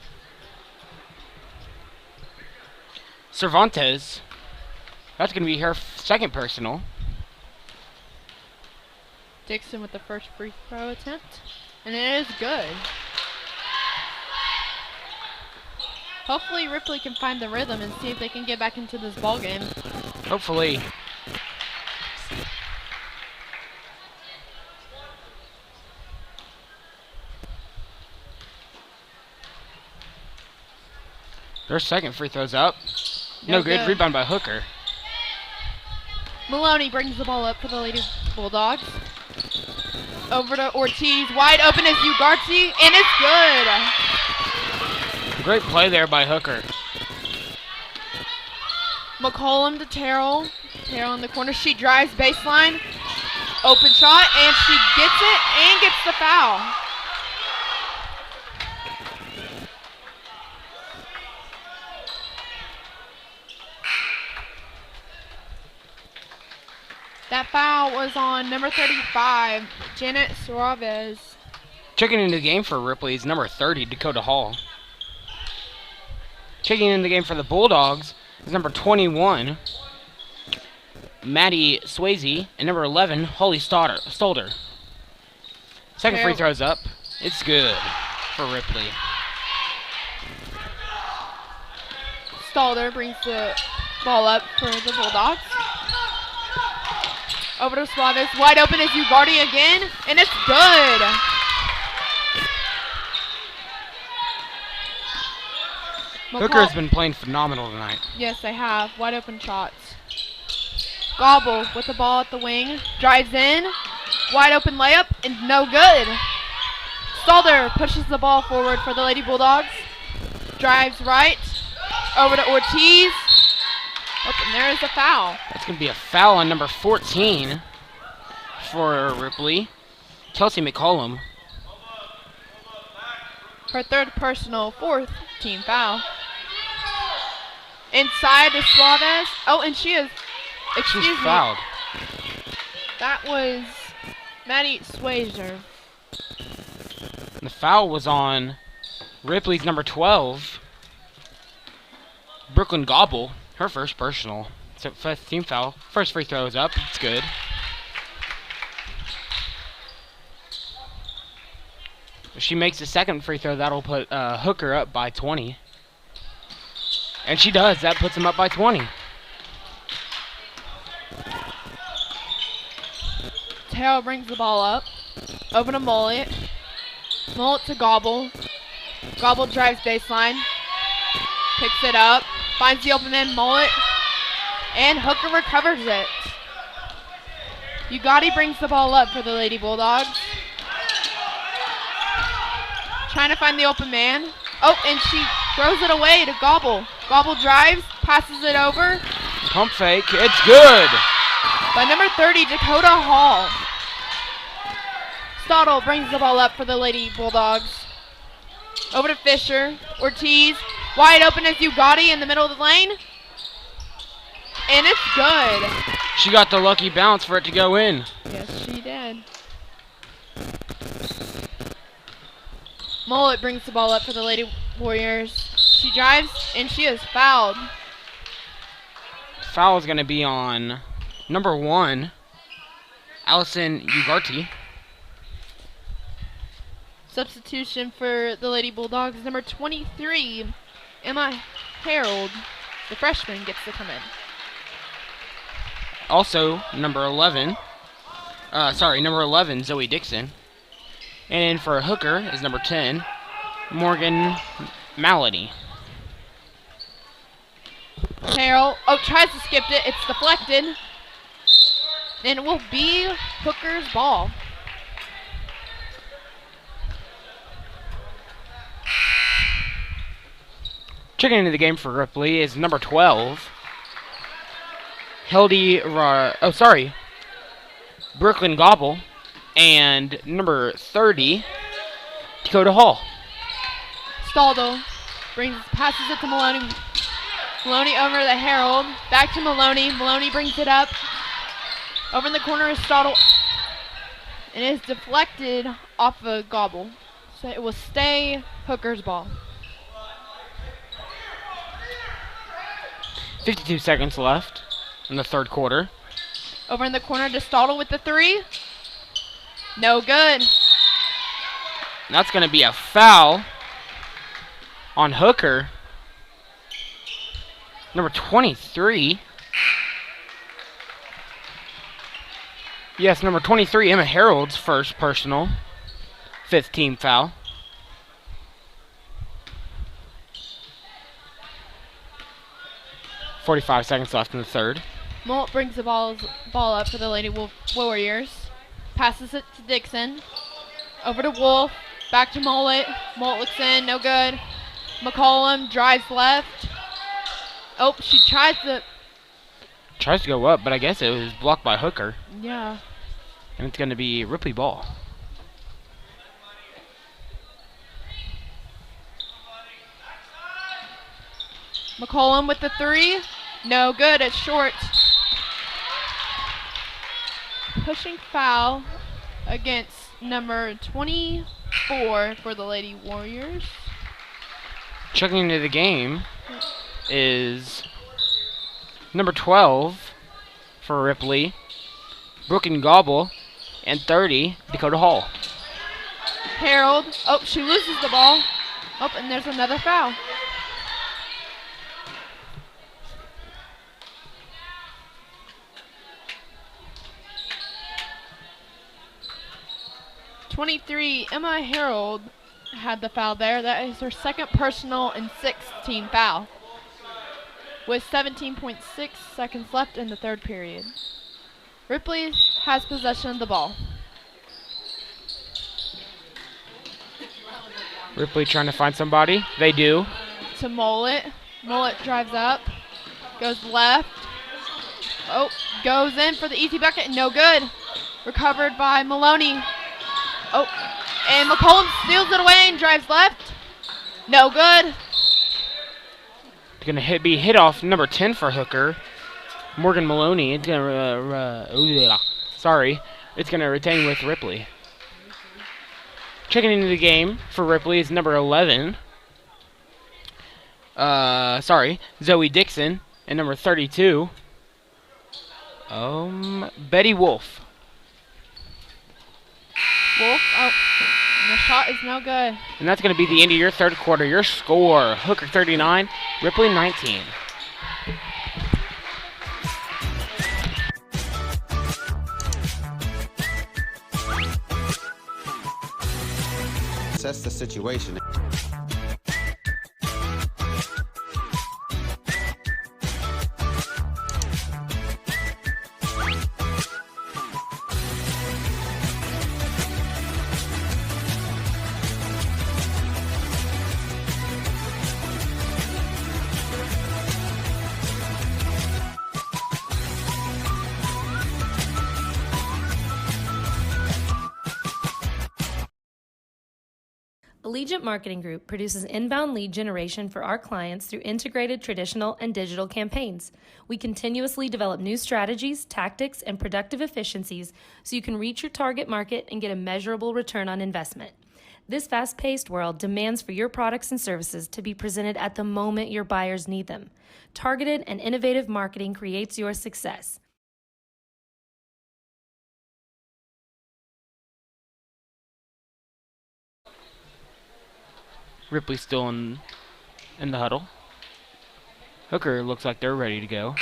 Cervantes. That's going to be her second personal. Dixon with the first free throw attempt. And it is good. Hopefully Ripley can find the rhythm and see if they can get back into this ball game. Hopefully. Their second free throw's up. No good. Rebound by Hooker. Maloney brings the ball up for the Lady Bulldogs. Over to Ortiz. Wide open is Ugarte, and it's good. Great play there by Hooker. McCollum to Terrell. Terrell in the corner. She drives baseline. Open shot, and she gets it and gets the foul. That foul was on number 35, Janet Suarez. Checking into the game for Ripley is number 30, Dakota Hall. Checking in the game for the Bulldogs is number 21, Maddie Swayze, and number 11, Holly Stalder. Second free throw's up. It's good for Ripley. Stalder brings the ball up for the Bulldogs. Over to Suarez. Wide open is Ugarte again, and it's good. Hooker's been playing phenomenal tonight. Yes, they have. Wide open shots. Gobble with the ball at the wing. Drives in. Wide open layup, and no good. Stalder pushes the ball forward for the Lady Bulldogs. Drives right. Over to Ortiz. Oh, and there is a foul. That's going to be a foul on number 14 for Ripley. Kelsey McCollum. Her third personal, fourth team foul. Inside to Suarez. Oh, and she is, excuse She's me. fouled. That was Maddie Swazer. The foul was on Ripley's number 12, Brooklyn Gobble. Her first personal. So first team foul. First free throw is up. It's good. If she makes the second free throw, that'll put Hooker up by 20. And she does. That puts him up by 20. Terrell brings the ball up. Over to Mullet. Mullet to Gobble. Gobble drives baseline. Picks it up. Finds the open man, Mullet. And Hooker recovers it. Ugatti brings the ball up for the Lady Bulldogs. Trying to find the open man. Oh, and she throws it away to Gobble. Gobble drives, passes it over. Pump fake. It's good. By number 30, Dakota Hall. Stottle brings the ball up for the Lady Bulldogs. Over to Fisher. Ortiz. Wide open is Ugatti in the middle of the lane. And it's good. She got the lucky bounce for it to go in. Yes, she did. Mullet brings the ball up for the Lady Warriors. She drives, and she is fouled. Foul is going to be on number 1, Allison Ugarte. Substitution for the Lady Bulldogs, number 23, Emma Harold. The freshman gets to come in. Also, number 11, Zoe Dixon. And in for a Hooker is number 10, Morgan Malady. Harold, tries to skip it. It's deflected. And it will be Hooker's ball. Checking into the game for Ripley is number 12, Brooklyn Gobble, and number 30, Dakota Hall. Staldo passes it to Maloney. Maloney over to Harold. Back to Maloney. Maloney brings it up. Over in the corner is Stottle. And it is deflected off of Gobble. So it will stay Hooker's ball. 52 seconds left in the third quarter. Over in the corner to Stottle with the three. No good. That's going to be a foul on Hooker. Number 23. Yes, number 23, Emma Harold's first personal. 5th team foul. .45 seconds left in the third. Molt brings the ball up for the Lady Warriors. Passes it to Dixon. Over to Wolf. Back to Mullet. Molt looks in. No good. McCollum drives left. Oh, she tries to go up, but I guess it was blocked by Hooker. Yeah. And it's going to be Ripley ball. McCollum with the three. No good. It's short. Pushing foul against number 24 for the Lady Warriors. Checking into the game is number 12 for Ripley, Brooklyn Gobble, and 30, Dakota Hall. Harold. Oh, she loses the ball. Oh, and there's another foul. .23, Emma Harold had the foul there. That is her second personal and 6th team foul. With 17.6 seconds left in the third period. Ripley has possession of the ball. Ripley trying to find somebody. They do. To Mullet. Mullet drives up. Goes left. Oh, goes in for the easy bucket. No good. Recovered by Maloney. Oh, and McCollum steals it away and drives left. No good. It's going to be hit off number 10 for Hooker. Morgan Maloney. It's going to, it's going to retain with Ripley. Checking into the game for Ripley is number 11. Zoe Dixon. And number 32. Betty Wolf. Oh, and the shot is no good. And that's going to be the end of your third quarter. Your score, Hooker 39, Ripley 19. Assess the situation. Allegiant Marketing Group produces inbound lead generation for our clients through integrated traditional and digital campaigns. We continuously develop new strategies, tactics, and productive efficiencies so you can reach your target market and get a measurable return on investment. This fast-paced world demands for your products and services to be presented at the moment your buyers need them. Targeted and innovative marketing creates your success. Ripley's still in the huddle. Hooker looks like they're ready to go.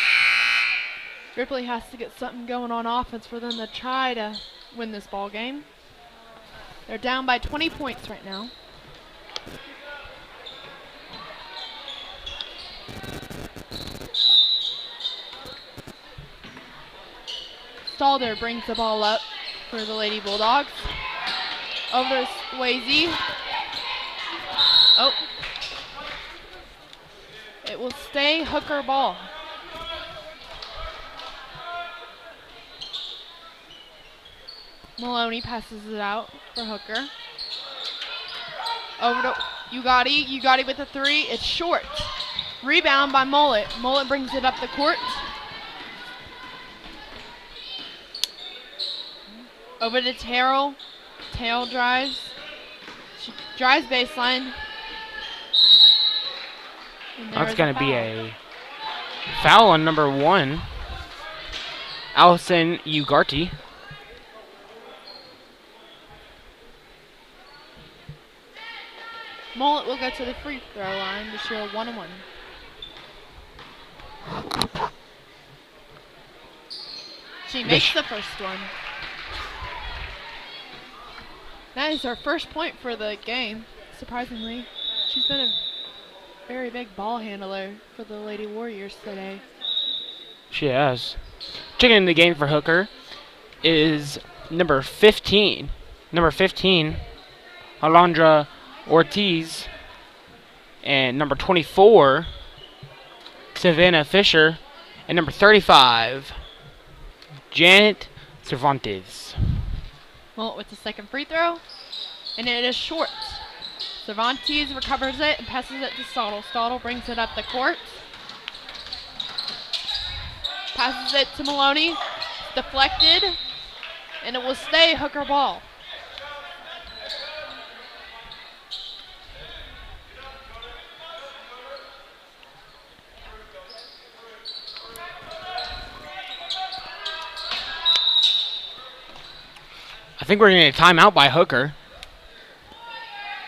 Ripley has to get something going on offense for them to try to win this ball game. They're down by 20 points right now. Stalder brings the ball up for the Lady Bulldogs. Over to Swayze. Oh. It will stay Hooker ball. Maloney passes it out for Hooker. Over to Ugati. Ugati with a three. It's short. Rebound by Mullet. Mullet brings it up the court. Over to Terrell. Terrell drives. She drives baseline. That's going to be a foul on number 1, Allison Ugarte. Mullet will go to the free throw line to show 1-1. She makes the first one. That is her first point for the game, surprisingly. She's been a very big ball handler for the Lady Warriors today. She has. Checking in the game for Hooker is number 15. Number 15, Alondra Ortiz. And number 24, Savannah Fisher. And number 35, Janet Cervantes. Well, with the second free throw. And it is short. Cervantes recovers it and passes it to Stottle. Stottle brings it up the court. Passes it to Maloney. It's deflected. And it will stay Hooker ball. I think we're going to get a timeout by Hooker.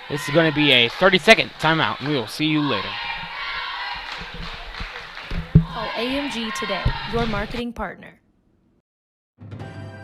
This is going to be a 30-second timeout, and we will see you later. Call AMG today, your marketing partner.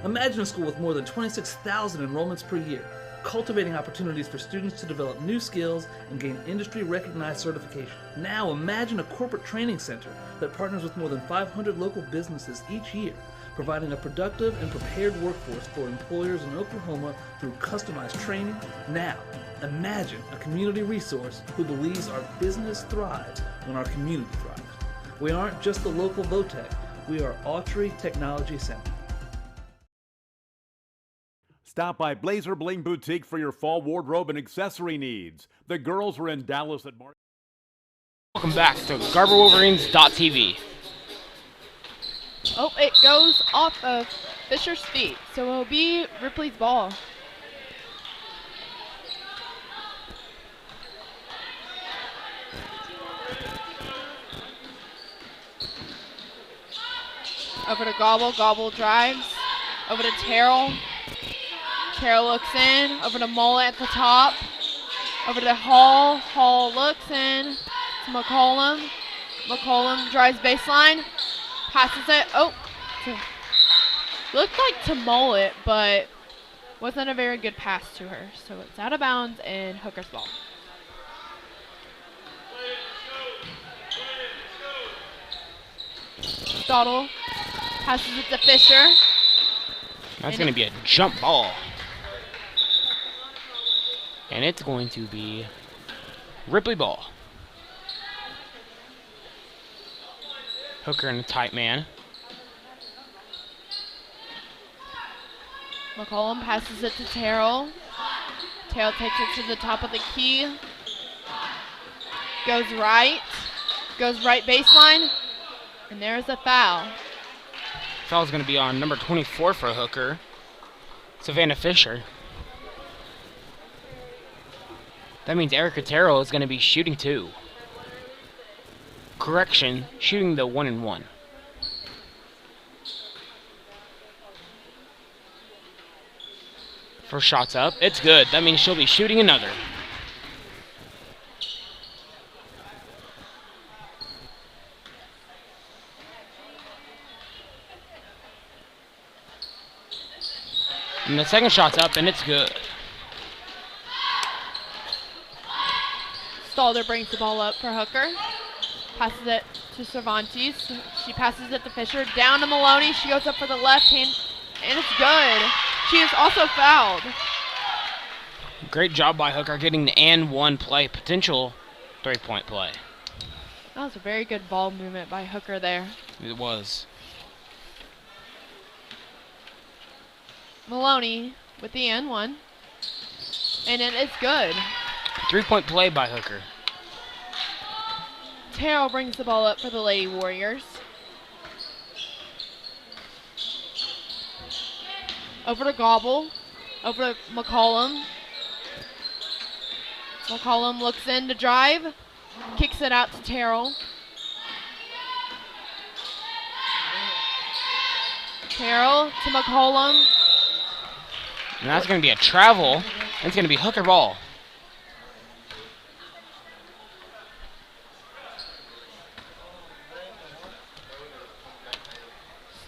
Imagine a school with more than 26,000 enrollments per year, cultivating opportunities for students to develop new skills and gain industry-recognized certification. Now imagine a corporate training center that partners with more than 500 local businesses each year, providing a productive and prepared workforce for employers in Oklahoma through customized training. Now, imagine a community resource who believes our business thrives when our community thrives. We aren't just the local VOTEC, we are Autry Technology Center. Stop by Blazer Bling Boutique for your fall wardrobe and accessory needs. The girls are in Dallas at March. Welcome back to GarberWolverines.tv. Oh, it goes off of Fisher's feet, so it'll be Ripley's ball. Over to Gobble, Gobble drives. Over to Terrell. Terrell looks in. Over to Mullet at the top. Over to Hall. Hall looks in to McCollum. McCollum drives baseline. Passes it. Oh. Looked like to Mullet, but wasn't a very good pass to her. So it's out of bounds and Hooker's ball. Stoddle passes it to Fisher. That's going to be a jump ball. And it's going to be Ripley ball. Hooker in a tight man. McCollum passes it to Terrell. Terrell takes it to the top of the key. Goes right. Goes right baseline. And there's a foul. Foul's going to be on number 24 for Hooker, Savannah Fisher. That means Erica Terrell is going to be shooting 2. Correction, shooting the 1-and-1. First shot's up. It's good. That means she'll be shooting another. And the second shot's up, and it's good. Stalder brings the ball up for Hooker. Passes it to Cervantes. She passes it to Fisher. Down to Maloney. She goes up for the left hand, and it's good. She is also fouled. Great job by Hooker getting the and-1 play, potential 3-point play. That was a very good ball movement by Hooker there. It was. Maloney with the and-1. And it is good. 3-point play by Hooker. Terrell brings the ball up for the Lady Warriors. Over to Gobble. Over to McCollum. McCollum looks in to drive. Kicks it out to Terrell. Terrell to McCollum. And that's going to be a travel. It's going to be Hooker ball.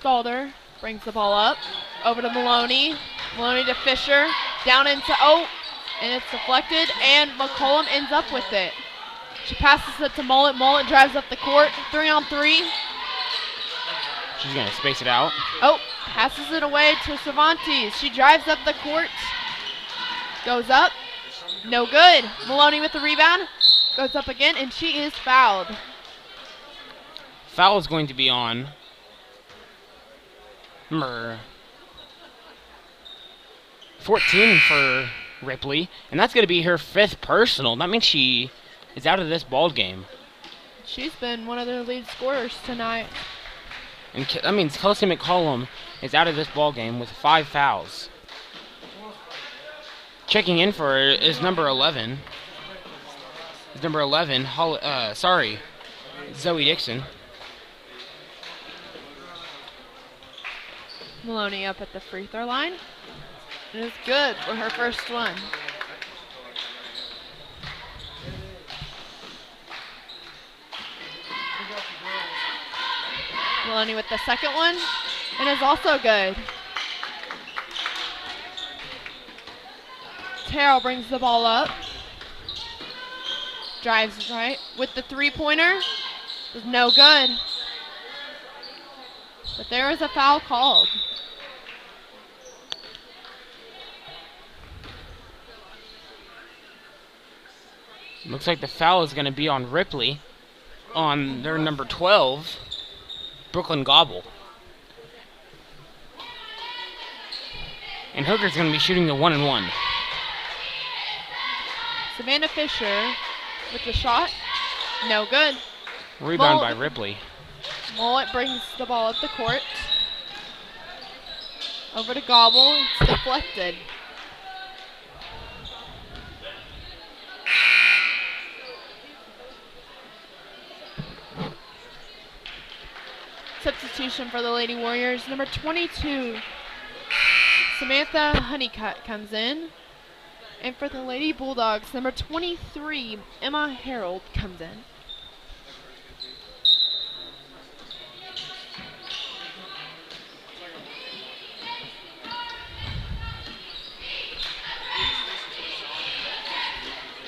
Stalder brings the ball up. Over to Maloney. Maloney to Fisher. Down into and it's deflected, and McCollum ends up with it. She passes it to Mullet. Mullet drives up the court. 3-on-3. She's going to space it out. Passes it away to Cervantes. She drives up the court. Goes up. No good. Maloney with the rebound. Goes up again, and she is fouled. Foul is going to be on number 14 for Ripley, and that's going to be her 5th personal. That means she is out of this ball game. She's been one of their lead scorers tonight. And that means Kelsey McCollum is out of this ball game with 5 fouls. Checking in for her is number 11. Zoe Dixon. Maloney up at the free throw line. It is good for her first one. Maloney with the second one, and is also good. Terrell brings the ball up. Drives right with the three-pointer. Is no good. But there is a foul called. Looks like the foul is going to be on Ripley, on their number 12, Brooklyn Gobble. And Hooker's going to be shooting the 1-and-1. Savannah Fisher with the shot. No good. Rebound by Ripley. Mullet brings the ball up the court. Over to Gobble. It's deflected. Substitution for the Lady Warriors. Number 22, Samantha Honeycutt comes in. And for the Lady Bulldogs, number 23, Emma Harold comes in.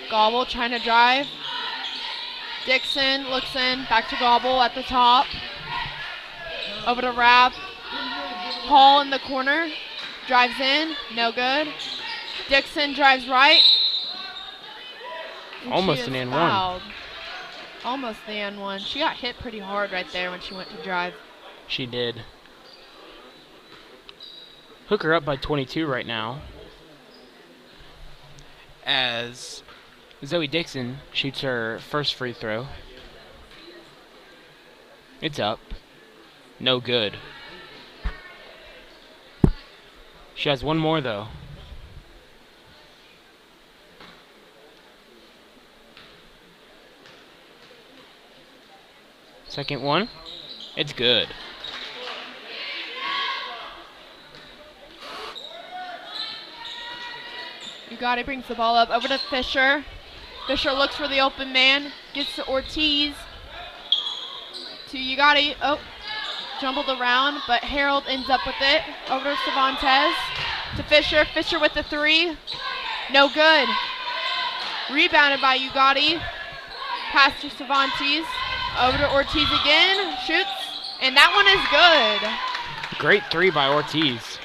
Gobble trying to drive. Dixon looks in, back to Gobble at the top. Over to Rapp. Hall in the corner. Drives in, no good. Dixon drives right. And almost an and one. Almost the and one. She got hit pretty hard right there when she went to drive. She did. Hooker up by 22 right now. As Zoe Dixon shoots her first free throw. It's up. No good. She has one more though. Second one. It's good. Ugarte brings the ball up over to Fisher. Fisher looks for the open man. Gets to Ortiz. To Ugarte. Oh, jumbled around, but Harold ends up with it. Over to Cervantes. To Fisher. Fisher with the three. No good. Rebounded by Ugarte. Pass to Cervantes. Over to Ortiz again. Shoots. And that one is good. Great three by Ortiz.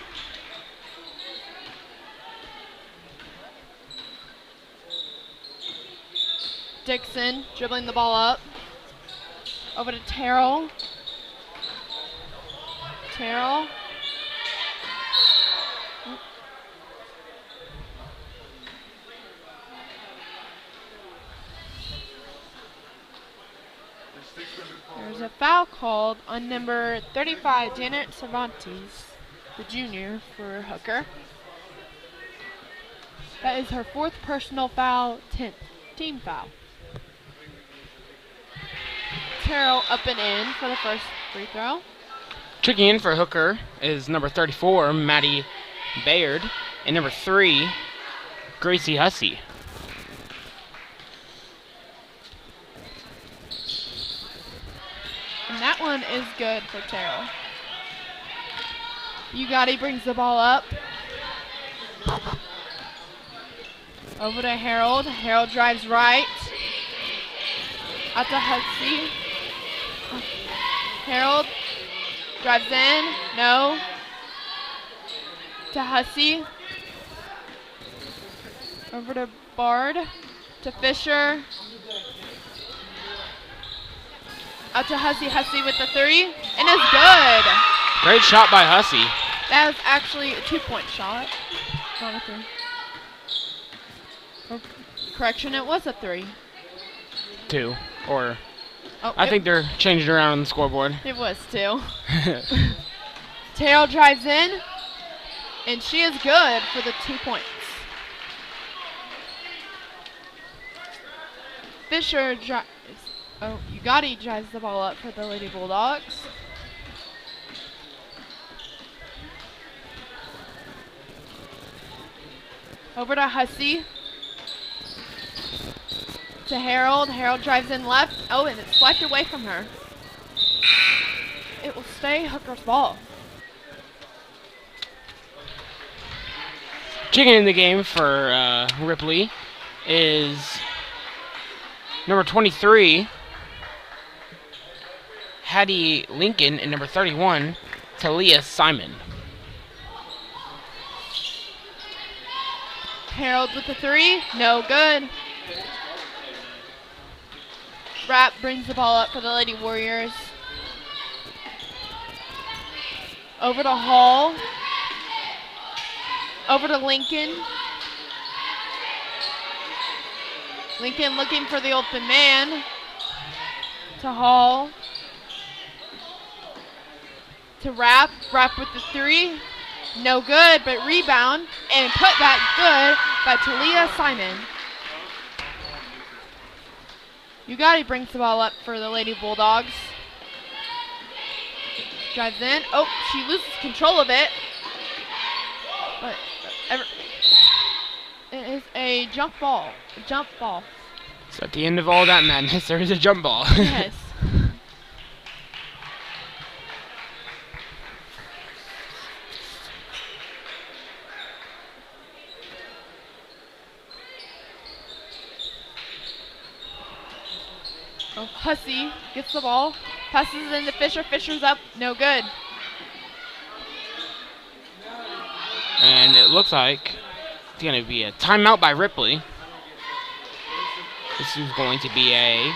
Dixon dribbling the ball up. Over to Terrell. Terrell. There's a foul called on number 35, Janet Cervantes, the junior for Hooker. That is her fourth personal foul, 10th team foul. Terrell up and in for the first free throw. Checking in for Hooker is number 34, Maddie Bayard, and number 3, Gracie Hussey. And that one is good for Terrell. Ugarte brings the ball up. Over to Harold. Harold drives right. Out to Hussey. Harold drives in. No. To Hussey. Over to Bard. To Fisher. Out to Hussey. Hussey with the three. And it's good. Great shot by Hussey. That was actually a 2-point shot. Not a three. Or, correction, it was a 3. 2. Or, oh, I think they're changing around on the scoreboard. It was 2. Terrell drives in. And she is good for the 2 points. Fisher drives. Oh, Ugarte drives the ball up for the Lady Bulldogs. Over to Hussey. To Harold. Harold drives in left. Oh, and it's swiped away from her. It will stay Hooker's ball. Checking in the game for Ripley is number 23, Hattie Lincoln, and number 31, Talia Simon. Harold with the three. No good. Rapp brings the ball up for the Lady Warriors. Over to Hall. Over to Lincoln. Lincoln looking for the open man. To Hall. To Rapp. Rapp with the three. No good, but rebound. And put back good by Talia Simon. Ugatti brings the ball up for the Lady Bulldogs. Drives in. Oh, she loses control of it. But it is a jump ball. A jump ball. So at the end of all that madness, there is a jump ball. Yes. Oh, Hussey gets the ball. Passes it into Fisher. Fisher's up. No good. And it looks like it's going to be a timeout by Ripley. This is going to be a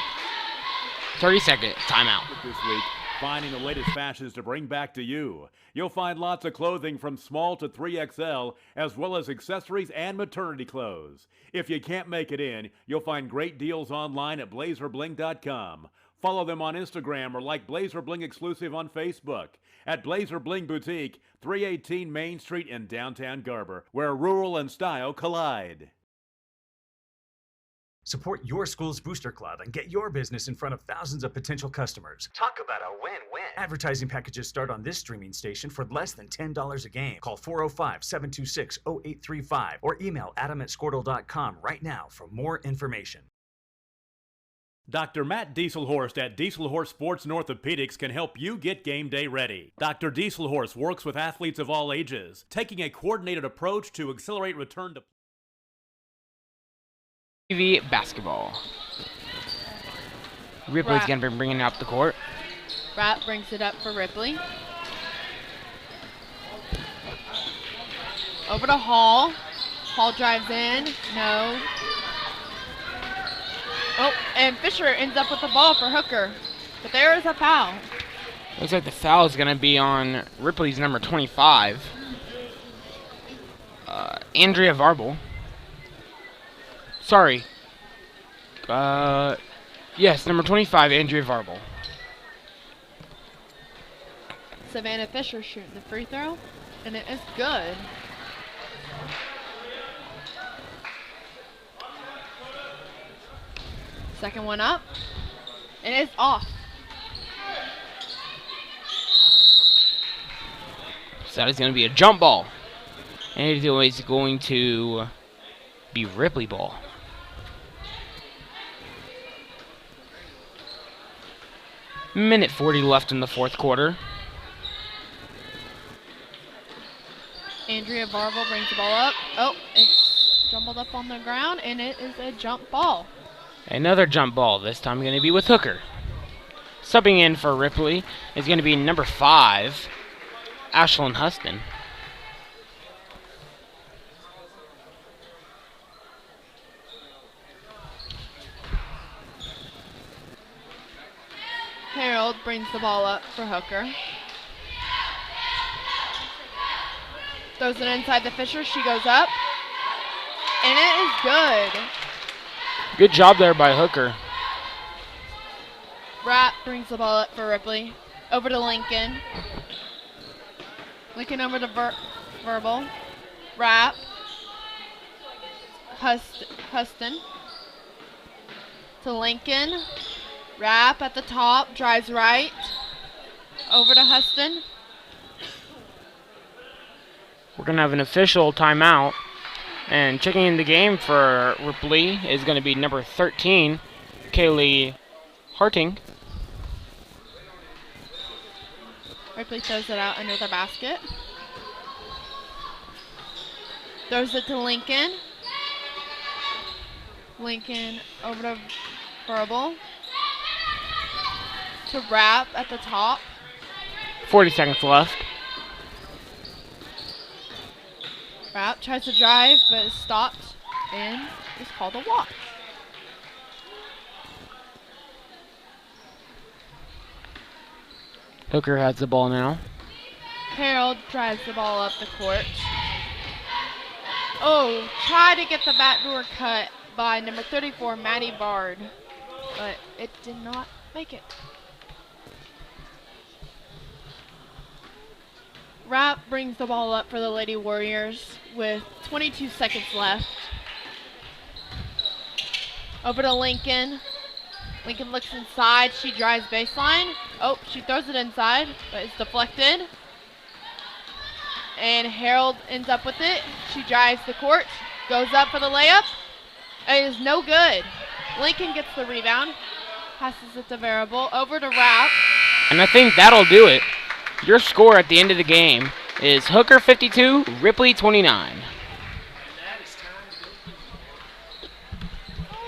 30-second timeout. This week, finding the latest fashions to bring back to you. You'll find lots of clothing from small to 3XL, as well as accessories and maternity clothes. If you can't make it in, you'll find great deals online at BlazerBling.com. Follow them on Instagram or like Blazer Bling Exclusive on Facebook. At Blazer Bling Boutique, 318 Main Street in downtown Garber, where rural and style collide. Support your school's booster club and get your business in front of thousands of potential customers. Talk about a win-win. Advertising packages start on this streaming station for less than $10 a game. Call 405-726-0835 or email adam@squirtle.com right now for more information. Dr. Matt Dieselhorst at Dieselhorst Sports and Orthopedics can help you get game day ready. Dr. Dieselhorst works with athletes of all ages, taking a coordinated approach to accelerate return to TV basketball. Ripley's going to be bringing it up the court. Rapp brings it up for Ripley. Over to Hall. Hall drives in. No. Oh, and Fisher ends up with the ball for Hooker. But there is a foul. Looks like the foul is going to be on Ripley's number 25. Andrea Varble. Sorry. Yes, number 25, Andrea Varble. Savannah Fisher shooting the free throw. And it is good. Second one up. And it's off. So that is going to be a jump ball. And it is going to be Ripley ball. Minute 40 left in the fourth quarter. Andrea Varble brings the ball up. Oh, it's jumbled up on the ground, and it is a jump ball. Another jump ball, this time going to be with Hooker. Subbing in for Ripley is going to be number 5, Ashlyn Huston. Harold brings the ball up for Hooker. Throws it inside the Fisher. She goes up. And it is good. Good job there by Hooker. Rapp brings the ball up for Ripley. Over to Lincoln. Lincoln over to Verbal. Rapp. Huston. To Lincoln. Rapp at the top. Drives right. Over to Huston. We're going to have an official timeout. And checking in the game for Ripley is going to be number 13, Kaylee Harting. Ripley throws it out under the basket. Throws it to Lincoln. Lincoln over to Verbal. To Rapp at the top. 40 seconds left. Rapp tries to drive, but is stopped and is called a walk. Hooker has the ball now. Harold drives the ball up the court. Oh, tried to get the backdoor cut by number 34, Maddie Bard, but it did not make it. Rapp brings the ball up for the Lady Warriors with 22 seconds left. Over to Lincoln. Lincoln looks inside. She drives baseline. Oh, she throws it inside, but it's deflected. And Harold ends up with it. She drives the court, goes up for the layup. It is no good. Lincoln gets the rebound, passes it to Variable, over to Rapp. And I think that'll do it. Your score at the end of the game is Hooker 52, Ripley 29.